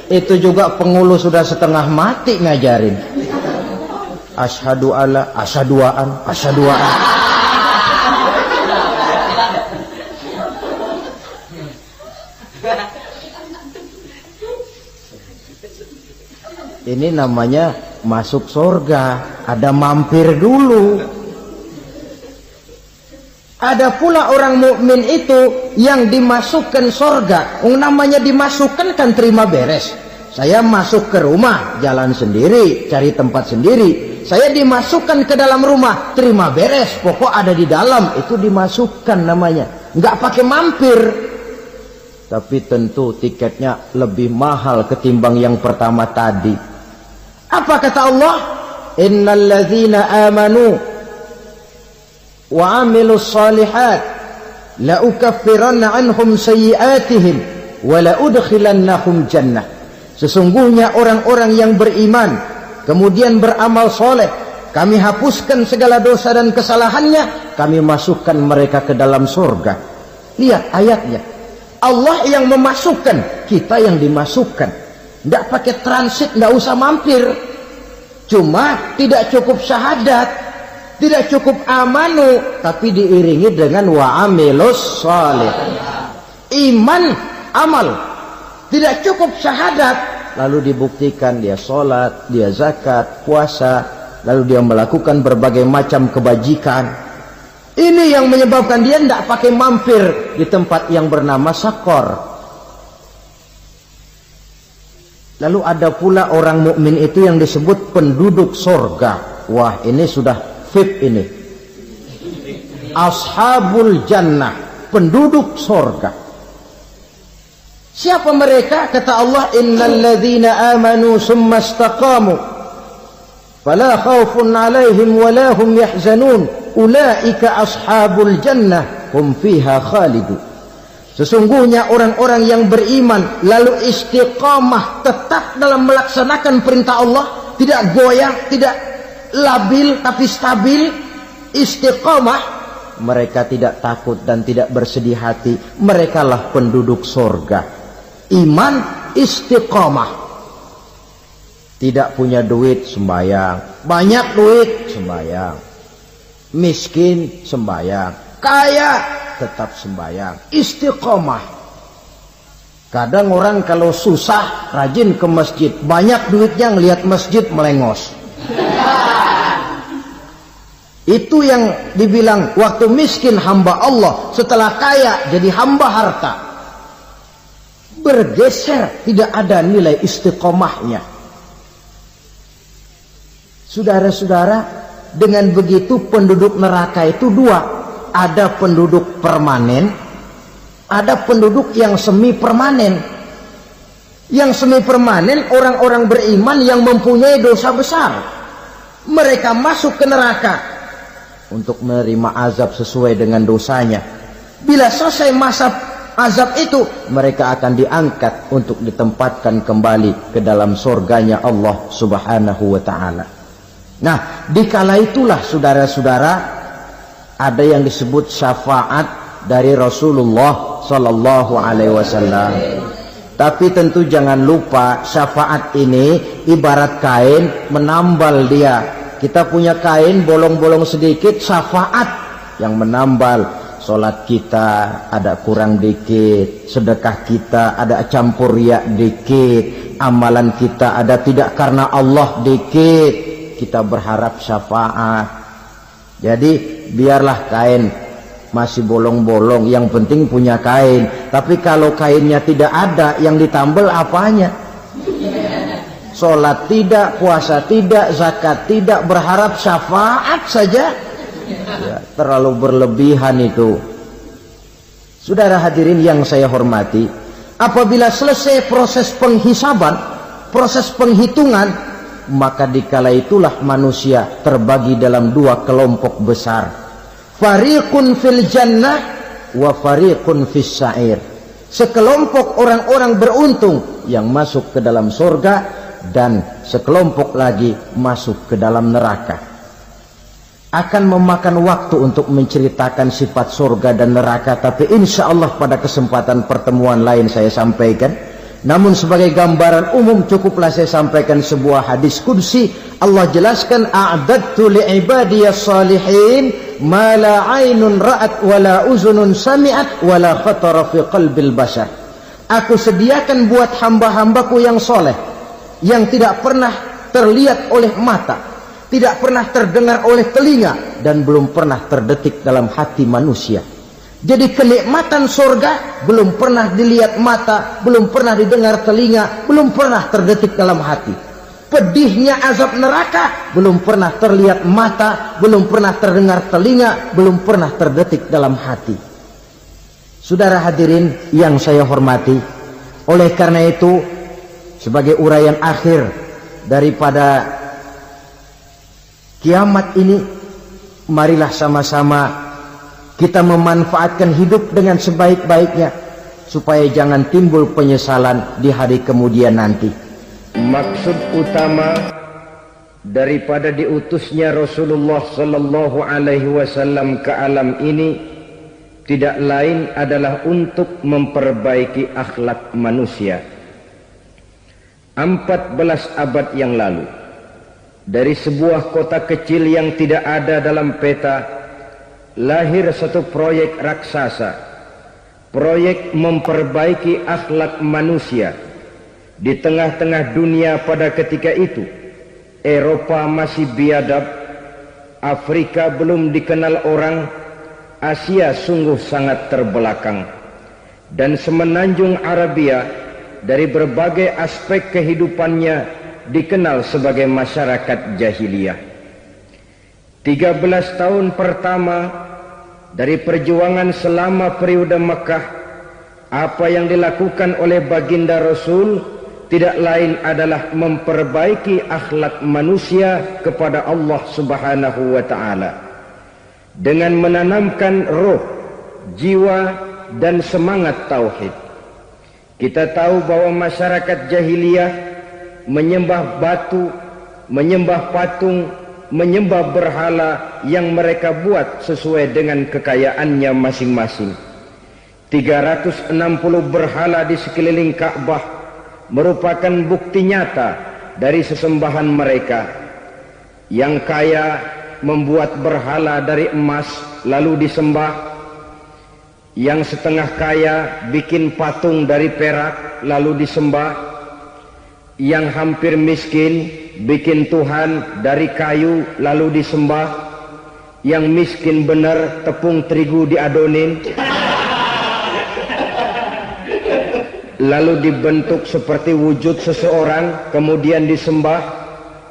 Itu juga pengulu sudah setengah mati ngajarin. Asyhadu alla, asyaduaan, asyaduaan. Ini namanya masuk surga, ada mampir dulu. Ada pula orang mukmin itu yang dimasukkan surga. Namanya dimasukkan kan terima beres. Saya masuk ke rumah, jalan sendiri, cari tempat sendiri. Saya dimasukkan ke dalam rumah, terima beres, pokok ada di dalam, itu dimasukkan namanya. Nggak pakai mampir. Tapi tentu tiketnya lebih mahal ketimbang yang pertama tadi. Apa kata Allah? Innal ladzina amanu wa amilus solihat la ukaffiranna anhum sayyi'atihim wa la udkhilannahum jannah. Sesungguhnya orang-orang yang beriman kemudian beramal soleh, kami hapuskan segala dosa dan kesalahannya, kami masukkan mereka ke dalam surga. Lihat ayatnya, Allah yang memasukkan, kita yang dimasukkan. Tidak pakai transit, tidak usah mampir. Cuma tidak cukup syahadat, tidak cukup amanu, tapi diiringi dengan wa'amilus sholih. Iman, amal. Tidak cukup syahadat, lalu dibuktikan dia sholat, dia zakat, puasa, lalu dia melakukan berbagai macam kebajikan. Ini yang menyebabkan dia tidak pakai mampir di tempat yang bernama Sakor. Lalu ada pula orang mukmin itu yang disebut penduduk sorga. Wah, ini sudah VIP ini. Ashabul Jannah, penduduk sorga. Siapa mereka? Kata Allah, innal ladzina amanu summa istaqamu fala khaufun alaihim wala hum yahzanun ulaika ashabul jannah hum fiha khalidun. Sesungguhnya orang-orang yang beriman lalu istiqamah, tetap dalam melaksanakan perintah Allah, tidak goyang, tidak labil tapi stabil, istiqamah, mereka tidak takut dan tidak bersedih hati. Merekalah penduduk sorga. Iman, istiqamah. Tidak punya duit, sembahyang. Banyak duit, sembahyang. Miskin, sembahyang. Kaya, tetap sembahyang. Istiqamah. Kadang orang kalau susah rajin ke masjid, banyak duitnya ngelihat masjid melengos. Itu yang dibilang waktu miskin hamba Allah, setelah kaya jadi hamba harta. Bergeser, tidak ada nilai istiqomahnya. Saudara-saudara, dengan begitu penduduk neraka itu dua. Ada penduduk permanen, ada penduduk yang semi permanen. Yang semi permanen orang-orang beriman yang mempunyai dosa besar. Mereka masuk ke neraka untuk menerima azab sesuai dengan dosanya. Bila selesai masa azab itu, mereka akan diangkat untuk ditempatkan kembali ke dalam surganya Allah Subhanahu wa ta'ala. Nah, dikala itulah saudara-saudara, ada yang disebut syafaat dari Rasulullah Sallallahu Alaihi Wasallam. Tapi tentu jangan lupa, syafaat ini ibarat kain menambal dia. Kita punya kain bolong-bolong sedikit, syafaat yang menambal. Solat kita ada kurang dikit, sedekah kita ada campur riak dikit, amalan kita ada tidak karena Allah dikit, kita berharap syafaat. Jadi biarlah kain masih bolong-bolong, yang penting punya kain. Tapi kalau kainnya tidak ada, yang ditambal apanya? Solat tidak, puasa tidak, zakat tidak, berharap syafaat saja. Ya, terlalu berlebihan itu. Saudara hadirin yang saya hormati, apabila selesai proses penghisaban, proses penghitungan, maka dikala itulah manusia terbagi dalam dua kelompok besar. Fariqun fil jannah wa fariqun fis sa'ir. Sekelompok orang-orang beruntung yang masuk ke dalam surga, dan sekelompok lagi masuk ke dalam neraka. Akan memakan waktu untuk menceritakan sifat surga dan neraka, tapi insya Allah pada kesempatan pertemuan lain saya sampaikan. Namun sebagai gambaran umum cukuplah saya sampaikan sebuah hadis qudsi. Allah jelaskan, a'dadtu li'ibadiyas salihin ma la 'ainun ra'at wa la uzunun sami'at wa la khatara fi qalbil bashar. Aku sediakan buat hamba-hambaku yang soleh, yang tidak pernah terlihat oleh mata, tidak pernah terdengar oleh telinga, dan belum pernah terdetik dalam hati manusia. Jadi kenikmatan surga belum pernah dilihat mata, belum pernah didengar telinga, belum pernah terdetik dalam hati. Pedihnya azab neraka belum pernah terlihat mata, belum pernah terdengar telinga, belum pernah terdetik dalam hati. Saudara hadirin yang saya hormati, oleh karena itu sebagai uraian akhir daripada kiamat ini, marilah sama-sama kita memanfaatkan hidup dengan sebaik-baiknya, supaya jangan timbul penyesalan di hari kemudian nanti. Maksud utama daripada diutusnya Rasulullah Sallallahu Alaihi Wasallam ke alam ini tidak lain adalah untuk memperbaiki akhlak manusia. 14 abad yang lalu, dari sebuah kota kecil yang tidak ada dalam peta, lahir satu proyek raksasa, proyek memperbaiki akhlak manusia. Di tengah-tengah dunia pada ketika itu, Eropa masih biadab, Afrika belum dikenal orang, Asia sungguh sangat terbelakang, dan semenanjung Arabia dari berbagai aspek kehidupannya dikenal sebagai masyarakat jahiliyah. 13 tahun pertama dari perjuangan selama periode Mekah, apa yang dilakukan oleh baginda Rasul tidak lain adalah memperbaiki akhlak manusia kepada Allah Subhanahu wa ta'ala dengan menanamkan roh, jiwa dan semangat tauhid. Kita tahu bahwa masyarakat jahiliyah menyembah batu, menyembah patung, menyembah berhala yang mereka buat sesuai dengan kekayaannya masing-masing. 360 berhala di sekeliling Ka'bah merupakan bukti nyata dari sesembahan mereka. Yang kaya membuat berhala dari emas lalu disembah, yang setengah kaya bikin patung dari perak lalu disembah, yang hampir miskin bikin Tuhan dari kayu lalu disembah, yang miskin benar tepung terigu diadonin lalu dibentuk seperti wujud seseorang kemudian disembah.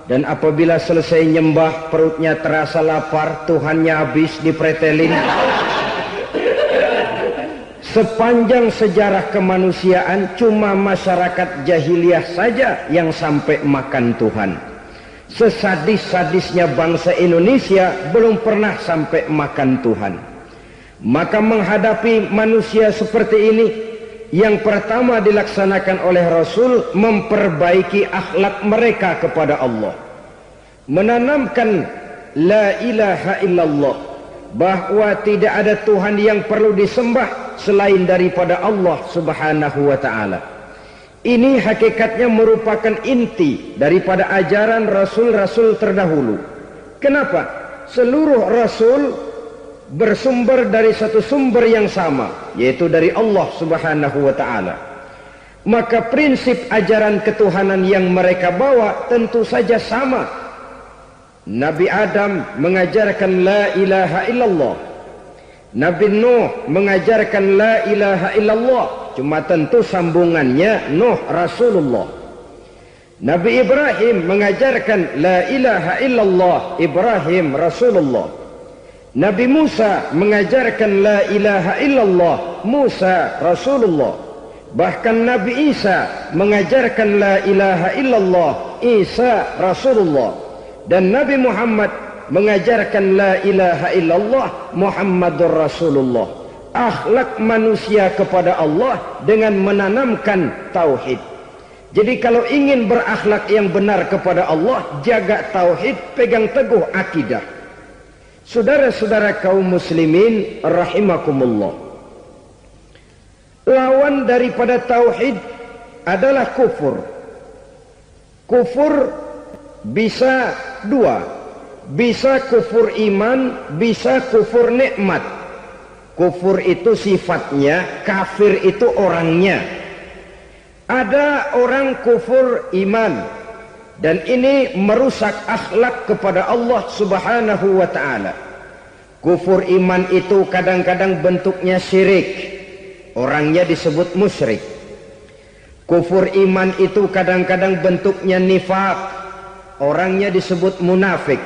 Dan apabila selesai nyembah perutnya terasa lapar, Tuhannya habis dipretelin. Sepanjang sejarah kemanusiaan cuma masyarakat jahiliyah saja yang sampai makan Tuhan. Sesadis-sadisnya bangsa Indonesia belum pernah sampai makan Tuhan. Maka menghadapi manusia seperti ini, yang pertama dilaksanakan oleh Rasul memperbaiki akhlak mereka kepada Allah, menanamkan la ilaha illallah, bahwa tidak ada Tuhan yang perlu disembah selain daripada Allah Subhanahu wa ta'ala. Ini hakikatnya merupakan inti daripada ajaran Rasul-Rasul terdahulu. Kenapa? Seluruh Rasul bersumber dari satu sumber yang sama, yaitu dari Allah Subhanahu wa ta'ala. Maka prinsip ajaran ketuhanan yang mereka bawa tentu saja sama. Nabi Adam mengajarkan la ilaha illallah, Nabi Nuh mengajarkan la ilaha illallah, cuma tentu sambungannya Nuh Rasulullah. Nabi Ibrahim mengajarkan la ilaha illallah, Ibrahim Rasulullah. Nabi Musa mengajarkan la ilaha illallah, Musa Rasulullah. Bahkan Nabi Isa mengajarkan la ilaha illallah, Isa Rasulullah. Dan Nabi Muhammad mengajarkan la ilaha illallah, Muhammadur Rasulullah. Akhlak manusia kepada Allah dengan menanamkan tauhid. Jadi kalau ingin berakhlak yang benar kepada Allah, jaga tauhid, pegang teguh akidah. Saudara-saudara kaum muslimin rahimakumullah, lawan daripada tauhid adalah kufur. Kufur bisa dua, bisa kufur iman, bisa kufur nikmat. Kufur itu sifatnya, kafir itu orangnya. Ada orang kufur iman, dan ini merusak akhlak kepada Allah Subhanahu wa ta'ala. Kufur iman itu kadang-kadang bentuknya syirik, orangnya disebut musyrik. Kufur iman itu kadang-kadang bentuknya nifaq, orangnya disebut munafik.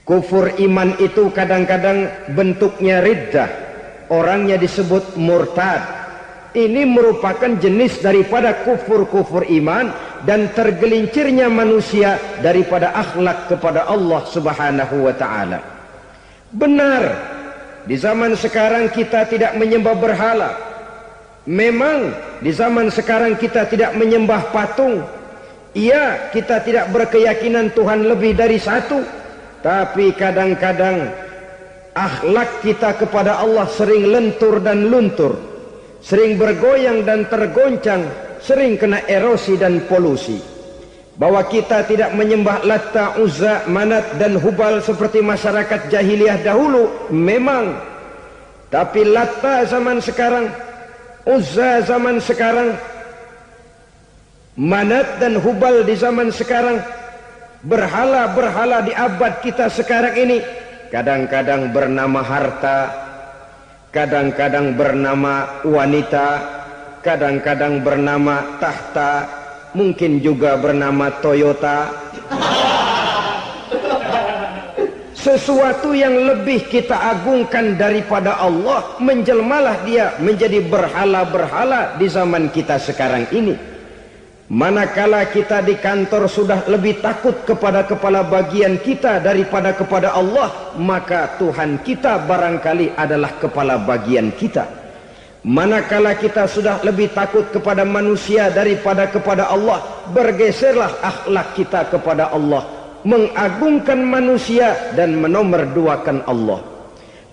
Kufur iman itu kadang-kadang bentuknya riddah, orangnya disebut murtad. Ini merupakan jenis daripada kufur-kufur iman dan tergelincirnya manusia daripada akhlak kepada Allah Subhanahu wa ta'ala. Benar, di zaman sekarang kita tidak menyembah berhala. Memang di zaman sekarang kita tidak menyembah patung. Iya, kita tidak berkeyakinan Tuhan lebih dari satu. Tapi kadang-kadang akhlak kita kepada Allah sering lentur dan luntur, sering bergoyang dan tergoncang, sering kena erosi dan polusi. Bahwa kita tidak menyembah Latta, Uzza, Manat dan Hubal seperti masyarakat jahiliyah dahulu, memang. Tapi Latta zaman sekarang, Uzza zaman sekarang, Manat dan Hubal di zaman sekarang, berhala-berhala di abad kita sekarang ini kadang-kadang bernama harta, kadang-kadang bernama wanita, kadang-kadang bernama tahta, mungkin juga bernama Toyota. Sesuatu yang lebih kita agungkan daripada Allah, menjelmalah dia menjadi berhala-berhala di zaman kita sekarang ini. Manakala kita di kantor sudah lebih takut kepada kepala bagian kita daripada kepada Allah, maka Tuhan kita barangkali adalah kepala bagian kita. Manakala kita sudah lebih takut kepada manusia daripada kepada Allah, bergeserlah akhlak kita kepada Allah, mengagungkan manusia dan menomorduakan Allah.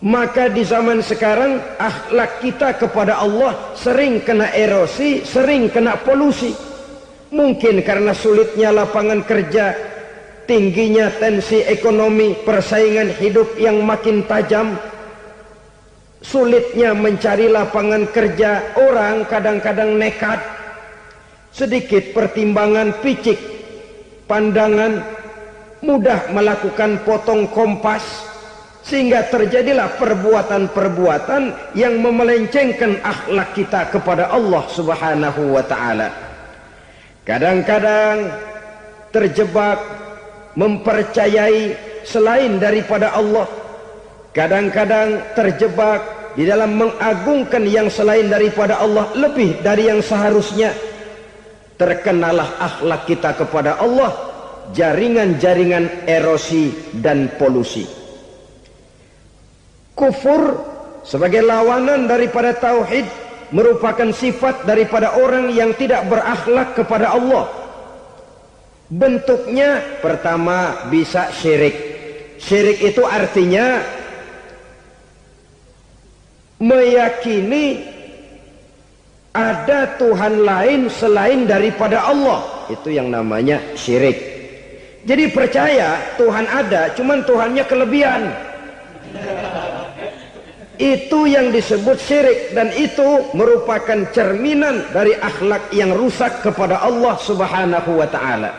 Maka di zaman sekarang akhlak kita kepada Allah sering kena erosi, sering kena polusi. Mungkin karena sulitnya lapangan kerja, tingginya tensi ekonomi, persaingan hidup yang makin tajam, sulitnya mencari lapangan kerja, orang kadang-kadang nekat, sedikit pertimbangan, picik pandangan, mudah melakukan potong kompas, sehingga terjadilah perbuatan-perbuatan yang memelencengkan akhlak kita kepada Allah Subhanahu wa ta'ala. Kadang-kadang terjebak mempercayai selain daripada Allah, kadang-kadang terjebak di dalam mengagungkan yang selain daripada Allah lebih dari yang seharusnya. Terkenalah akhlak kita kepada Allah jaringan-jaringan erosi dan polusi. Kufur sebagai lawanan daripada tauhid merupakan sifat daripada orang yang tidak berakhlak kepada Allah. Bentuknya pertama bisa syirik. Syirik itu artinya meyakini ada Tuhan lain selain daripada Allah. Itu yang namanya syirik. Jadi percaya Tuhan ada, cuman Tuhannya kelebihan. Itu yang disebut syirik, dan itu merupakan cerminan dari akhlak yang rusak kepada Allah Subhanahu wa ta'ala.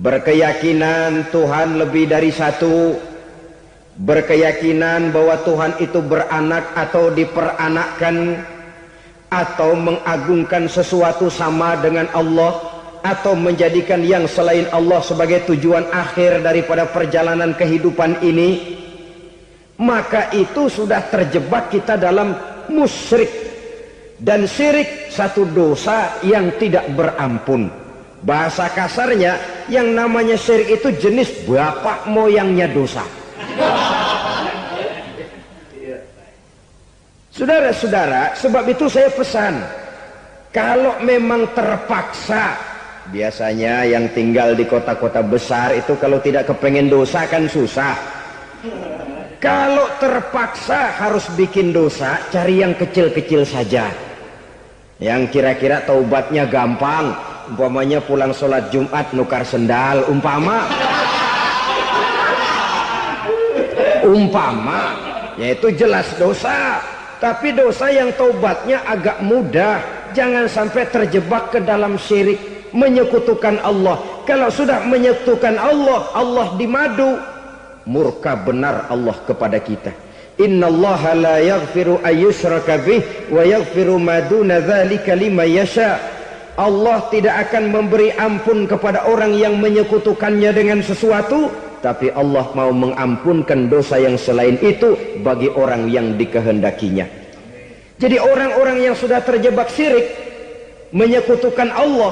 Berkeyakinan Tuhan lebih dari satu, berkeyakinan bahwa Tuhan itu beranak atau diperanakkan, atau mengagungkan sesuatu sama dengan Allah, atau menjadikan yang selain Allah sebagai tujuan akhir daripada perjalanan kehidupan ini, maka itu sudah terjebak kita dalam musyrik. Dan syirik satu dosa yang tidak berampun. Bahasa kasarnya, yang namanya syirik itu jenis bapak moyangnya dosa. Saudara-saudara, sebab itu saya pesan, kalau memang terpaksa, biasanya yang tinggal di kota-kota besar itu kalau tidak kepengen dosa kan susah. Kalau terpaksa harus bikin dosa, cari yang kecil-kecil saja, yang kira-kira taubatnya gampang. Umpamanya pulang sholat Jumat nukar sendal, umpama yaitu jelas dosa. Tapi dosa yang taubatnya agak mudah. Jangan sampai terjebak ke dalam syirik, menyekutukan Allah. Kalau sudah menyekutukan Allah, Allah dimadu, murka benar Allah kepada kita. Innallaha la yaghfiru ayyushraka bih wa yaghfiru ma duna dzalika liman yasha. Allah tidak akan memberi ampun kepada orang yang menyekutukannya dengan sesuatu, tapi Allah mau mengampunkan dosa yang selain itu bagi orang yang dikehendakinya. Jadi orang-orang yang sudah terjebak syirik, menyekutukan Allah,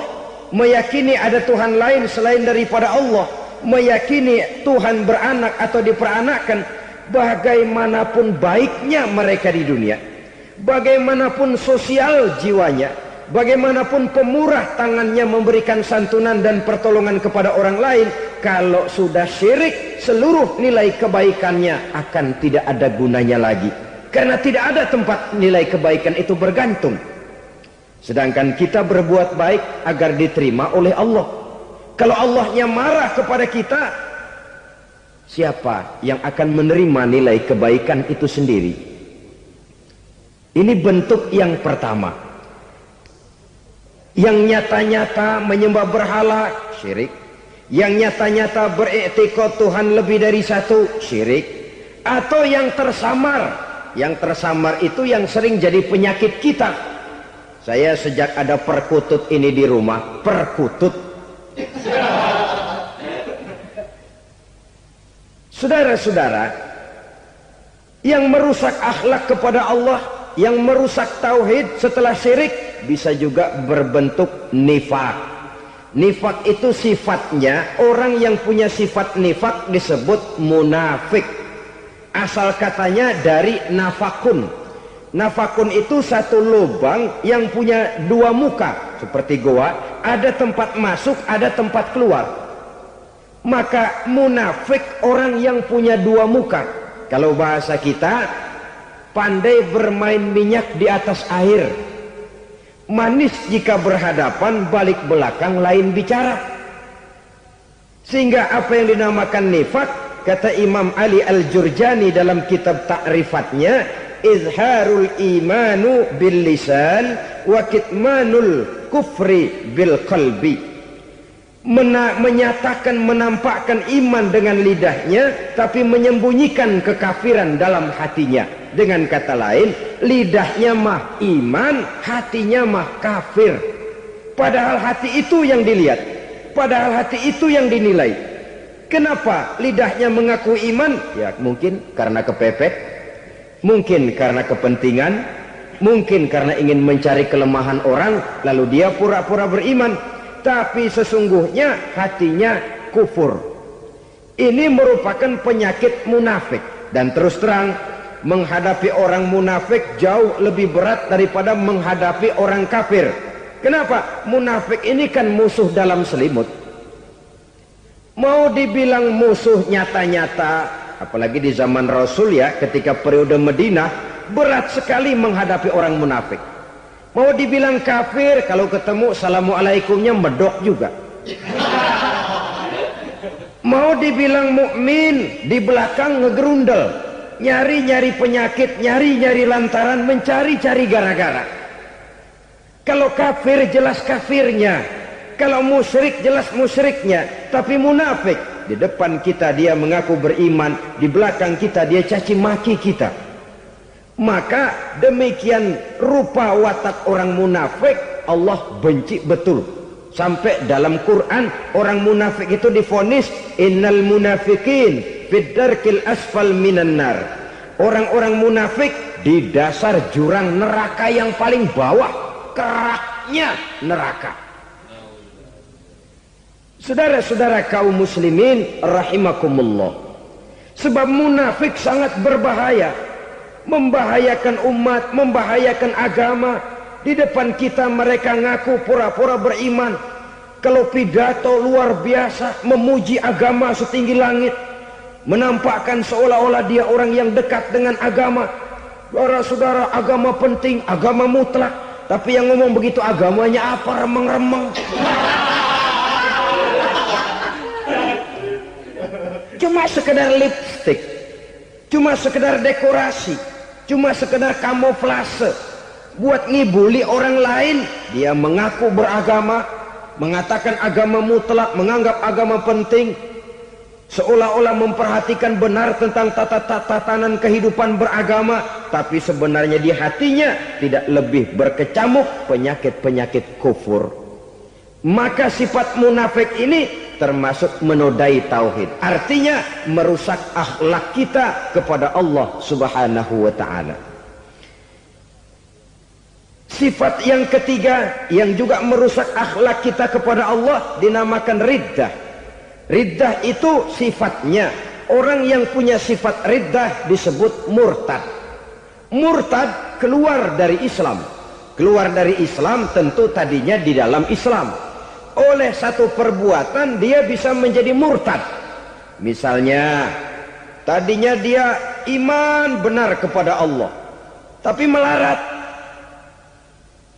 meyakini ada Tuhan lain selain daripada Allah, meyakini Tuhan beranak atau diperanakkan, bagaimanapun baiknya mereka di dunia, bagaimanapun sosial jiwanya, bagaimanapun pemurah tangannya memberikan santunan dan pertolongan kepada orang lain, kalau sudah syirik, seluruh nilai kebaikannya akan tidak ada gunanya lagi, karena tidak ada tempat nilai kebaikan itu bergantung. Sedangkan kita berbuat baik agar diterima oleh Allah. Kalau Allahnya marah kepada kita, siapa yang akan menerima nilai kebaikan itu sendiri? Ini bentuk yang pertama. Yang nyata-nyata menyembah berhala, syirik. yang nyata-nyata beriktikad Tuhan lebih dari satu, syirik. Atau yang tersamar. Yang tersamar itu yang sering jadi penyakit kita. Saya sejak ada perkutut ini di rumah, perkutut. Saudara-saudara, yang merusak akhlak kepada Allah, yang merusak tauhid setelah syirik, bisa juga berbentuk nifak. Nifak itu sifatnya, orang yang punya sifat nifak disebut munafik. Asal katanya dari nafakun. Nafakun itu satu lubang yang punya dua muka, seperti goa, ada tempat masuk, ada tempat keluar. Maka munafik orang yang punya dua muka. Kalau bahasa kita, pandai bermain minyak di atas air. Manis jika berhadapan, balik belakang lain bicara. Sehingga apa yang dinamakan nifak, kata Imam Ali Al-Jurjani dalam kitab ta'rifatnya, izharul imanu bil lisan wa kitmanul kufri bil qalbi. Menyatakan, menampakkan iman dengan lidahnya, tapi menyembunyikan kekafiran dalam hatinya. Dengan kata lain, lidahnya mah iman, hatinya mah kafir. Padahal hati itu yang dilihat, padahal hati itu yang dinilai. Kenapa lidahnya mengaku iman? Ya mungkin karena kepepet, mungkin karena kepentingan, mungkin karena ingin mencari kelemahan orang, lalu dia pura-pura beriman. Tapi sesungguhnya hatinya kufur. Ini merupakan penyakit munafik. Dan terus terang, menghadapi orang munafik jauh lebih berat daripada menghadapi orang kafir. Kenapa? Munafik ini kan musuh dalam selimut. Mau dibilang musuh nyata-nyata, apalagi di zaman Rasul ya, ketika periode Madinah, berat sekali menghadapi orang munafik. Mau dibilang kafir, kalau ketemu assalamualaikumnya medok juga. Mau dibilang mukmin, di belakang ngegerundel, nyari-nyari penyakit, nyari-nyari lantaran, mencari-cari gara-gara. Kalau kafir jelas kafirnya, kalau musyrik jelas musyriknya. Tapi munafik, di depan kita dia mengaku beriman, di belakang kita dia caci maki kita. Maka demikian rupa watak orang munafik, Allah benci betul. Sampai dalam Quran orang munafik itu divonis innal munafikin fid darkil asfal minan nar. Orang-orang munafik di dasar jurang neraka yang paling bawah, keraknya neraka. Saudara-saudara kaum muslimin rahimakumullah. Sebab munafik sangat berbahaya. Membahayakan umat, membahayakan agama. Di depan kita mereka ngaku pura-pura beriman. Kalau pidato luar biasa, memuji agama setinggi langit, menampakkan seolah-olah dia orang yang dekat dengan agama. Saudara-saudara, agama penting, agama mutlak. Tapi yang ngomong begitu agamanya apa? Remeng-remeng. Cuma sekedar lipstick, cuma sekedar dekorasi, cuma sekedar kamuflase buat ngibuli orang lain. Dia mengaku beragama, mengatakan agama mutlak, menganggap agama penting, seolah-olah memperhatikan benar tentang tatanan kehidupan beragama, tapi sebenarnya di hatinya tidak lebih berkecamuk penyakit-penyakit kufur. Maka sifat munafik ini termasuk menodai tauhid, artinya merusak akhlak kita kepada Allah Subhanahu wa ta'ala. Sifat yang ketiga yang juga merusak akhlak kita kepada Allah dinamakan riddah. Riddah itu sifatnya, orang yang punya sifat riddah disebut murtad. Murtad keluar dari Islam. Keluar dari Islam tentu tadinya di dalam Islam. Oleh satu perbuatan dia bisa menjadi murtad. Misalnya tadinya dia iman benar kepada Allah, tapi melarat.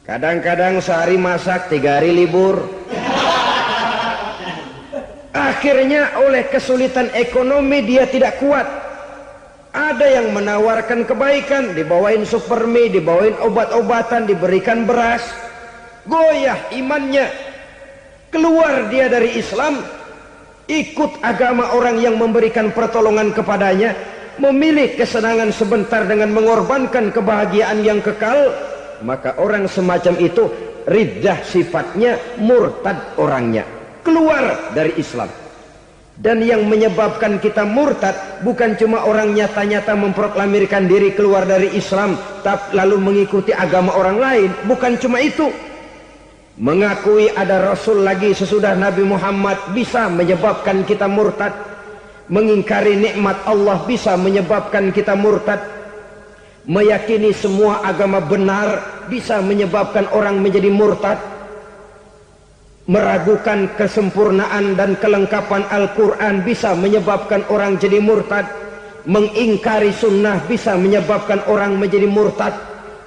Kadang-kadang sehari masak, 3 hari libur. Akhirnya oleh kesulitan ekonomi dia tidak kuat. Ada yang menawarkan kebaikan, dibawain supermi, dibawain obat-obatan, diberikan beras. Goyah imannya. Keluar dia dari Islam, ikut agama orang yang memberikan pertolongan kepadanya, memilih kesenangan sebentar dengan mengorbankan kebahagiaan yang kekal, maka orang semacam itu riddah sifatnya, murtad orangnya, keluar dari Islam. Dan yang menyebabkan kita murtad bukan cuma orang nyata-nyata memproklamirkan diri keluar dari Islam lalu mengikuti agama orang lain, bukan cuma itu. Mengakui ada Rasul lagi sesudah Nabi Muhammad bisa menyebabkan kita murtad. Mengingkari nikmat Allah bisa menyebabkan kita murtad. Meyakini semua agama benar bisa menyebabkan orang menjadi murtad. Meragukan kesempurnaan dan kelengkapan Al-Quran bisa menyebabkan orang jadi murtad. Mengingkari sunnah bisa menyebabkan orang menjadi murtad.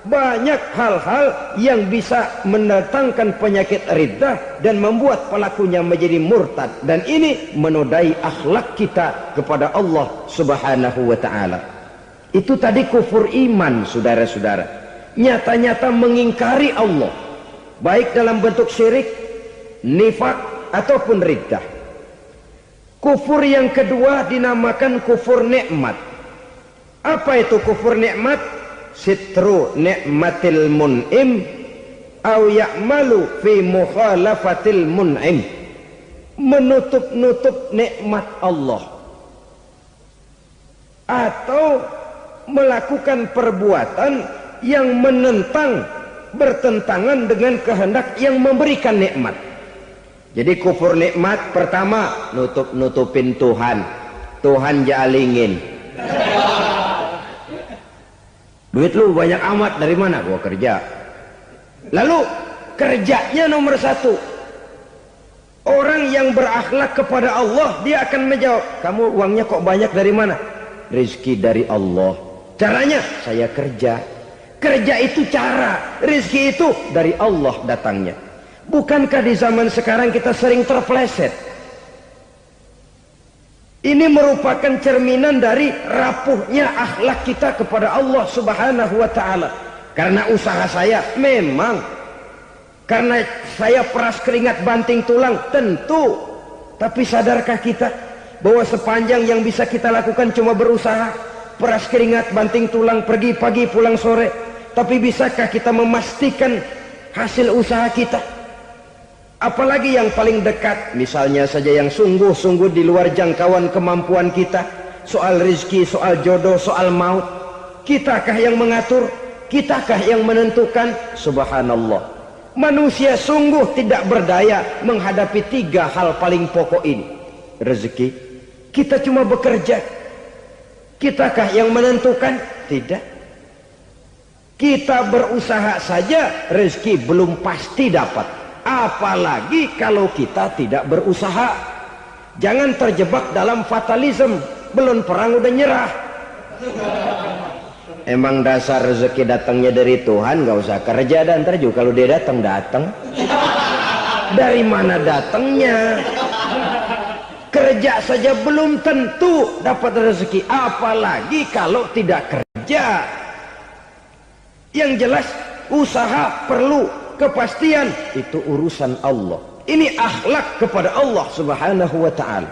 Banyak hal-hal yang bisa mendatangkan penyakit riddah dan membuat pelakunya menjadi murtad. Dan ini menodai akhlak kita kepada Allah Subhanahu wa ta'ala. Itu tadi kufur iman, saudara-saudara. Nyata-nyata mengingkari Allah, baik dalam bentuk syirik, nifak, ataupun riddah. Kufur yang kedua dinamakan kufur nikmat. Apa itu kufur nikmat? Sitru nikmatil mun'im au ya'malu fi mukhalafatil mun'im. Menutup-nutup nikmat Allah atau melakukan perbuatan yang menentang, bertentangan dengan kehendak yang memberikan nikmat. Jadi kufur nikmat pertama, nutup-nutupin Tuhan. Tuhan jalingin. Duit lu banyak amat, dari mana? Gua kerja. Lalu kerjanya nomor satu. Orang yang berakhlak kepada Allah, dia akan menjawab, kamu uangnya kok banyak, dari mana? Rezeki dari Allah. Caranya, saya kerja. Kerja itu cara, rezeki itu dari Allah datangnya. Bukankah di zaman sekarang kita sering terpleset? Ini merupakan cerminan dari rapuhnya akhlak kita kepada Allah Subhanahu wa ta'ala. Karena usaha saya memang, karena saya peras keringat banting tulang, tentu. Tapi sadarkah kita bahwa sepanjang yang bisa kita lakukan cuma berusaha, peras keringat banting tulang, pergi pagi pulang sore? Tapi bisakah kita memastikan hasil usaha kita? Apalagi yang paling dekat, misalnya saja yang sungguh-sungguh di luar jangkauan kemampuan kita, soal rezeki, soal jodoh, soal maut. Kitakah yang mengatur? Kitakah yang menentukan? Subhanallah. Manusia sungguh tidak berdaya menghadapi tiga hal paling pokok ini. Rezeki, kita cuma bekerja. Kitakah yang menentukan? Tidak. Kita berusaha saja, rezeki belum pasti dapat. Apalagi kalau kita tidak berusaha. Jangan terjebak dalam fatalisme. Belum perang udah nyerah. Emang dasar rezeki datangnya dari Tuhan, gak usah kerja. Dan ntar juga kalau dia datang. Dari mana datangnya? Kerja saja belum tentu dapat rezeki, apalagi kalau tidak kerja. Yang jelas usaha perlu kepastian, itu urusan Allah. Ini akhlak kepada Allah Subhanahu wa ta'ala.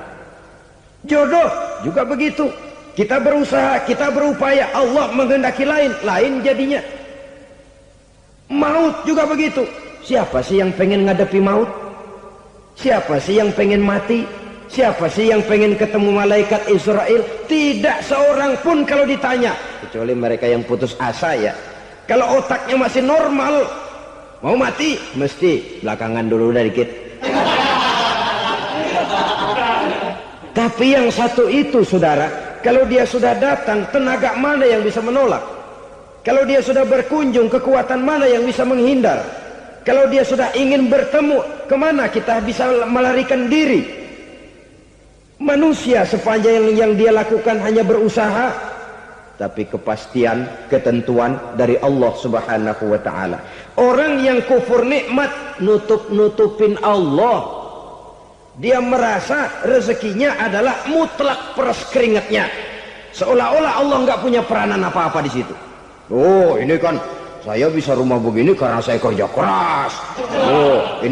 Jodoh juga begitu. Kita berusaha, kita berupaya, Allah menghendaki lain jadinya. Maut juga begitu. Siapa sih yang pengen ngadepi maut? Siapa sih yang pengen mati? Siapa sih yang pengen ketemu malaikat Israel? Tidak seorang pun kalau ditanya, kecuali mereka yang putus asa ya. Kalau otaknya masih normal, mau mati mesti belakangan dulu dikit. Tapi yang satu itu, saudara, kalau dia sudah datang, tenaga mana yang bisa menolak? Kalau dia sudah berkunjung, kekuatan mana yang bisa menghindar? Kalau dia sudah ingin bertemu, kemana kita bisa melarikan diri? Manusia sepanjang yang dia lakukan hanya berusaha, tapi kepastian, ketentuan dari Allah Subhanahu wa ta'ala. Orang yang kufur nikmat, nutupin Allah. Dia merasa rezekinya adalah mutlak peras keringatnya. Seolah-olah Allah nggak punya peranan apa-apa di situ. Oh, ini kan saya bisa rumah begini karena saya kerja keras. Oh, ini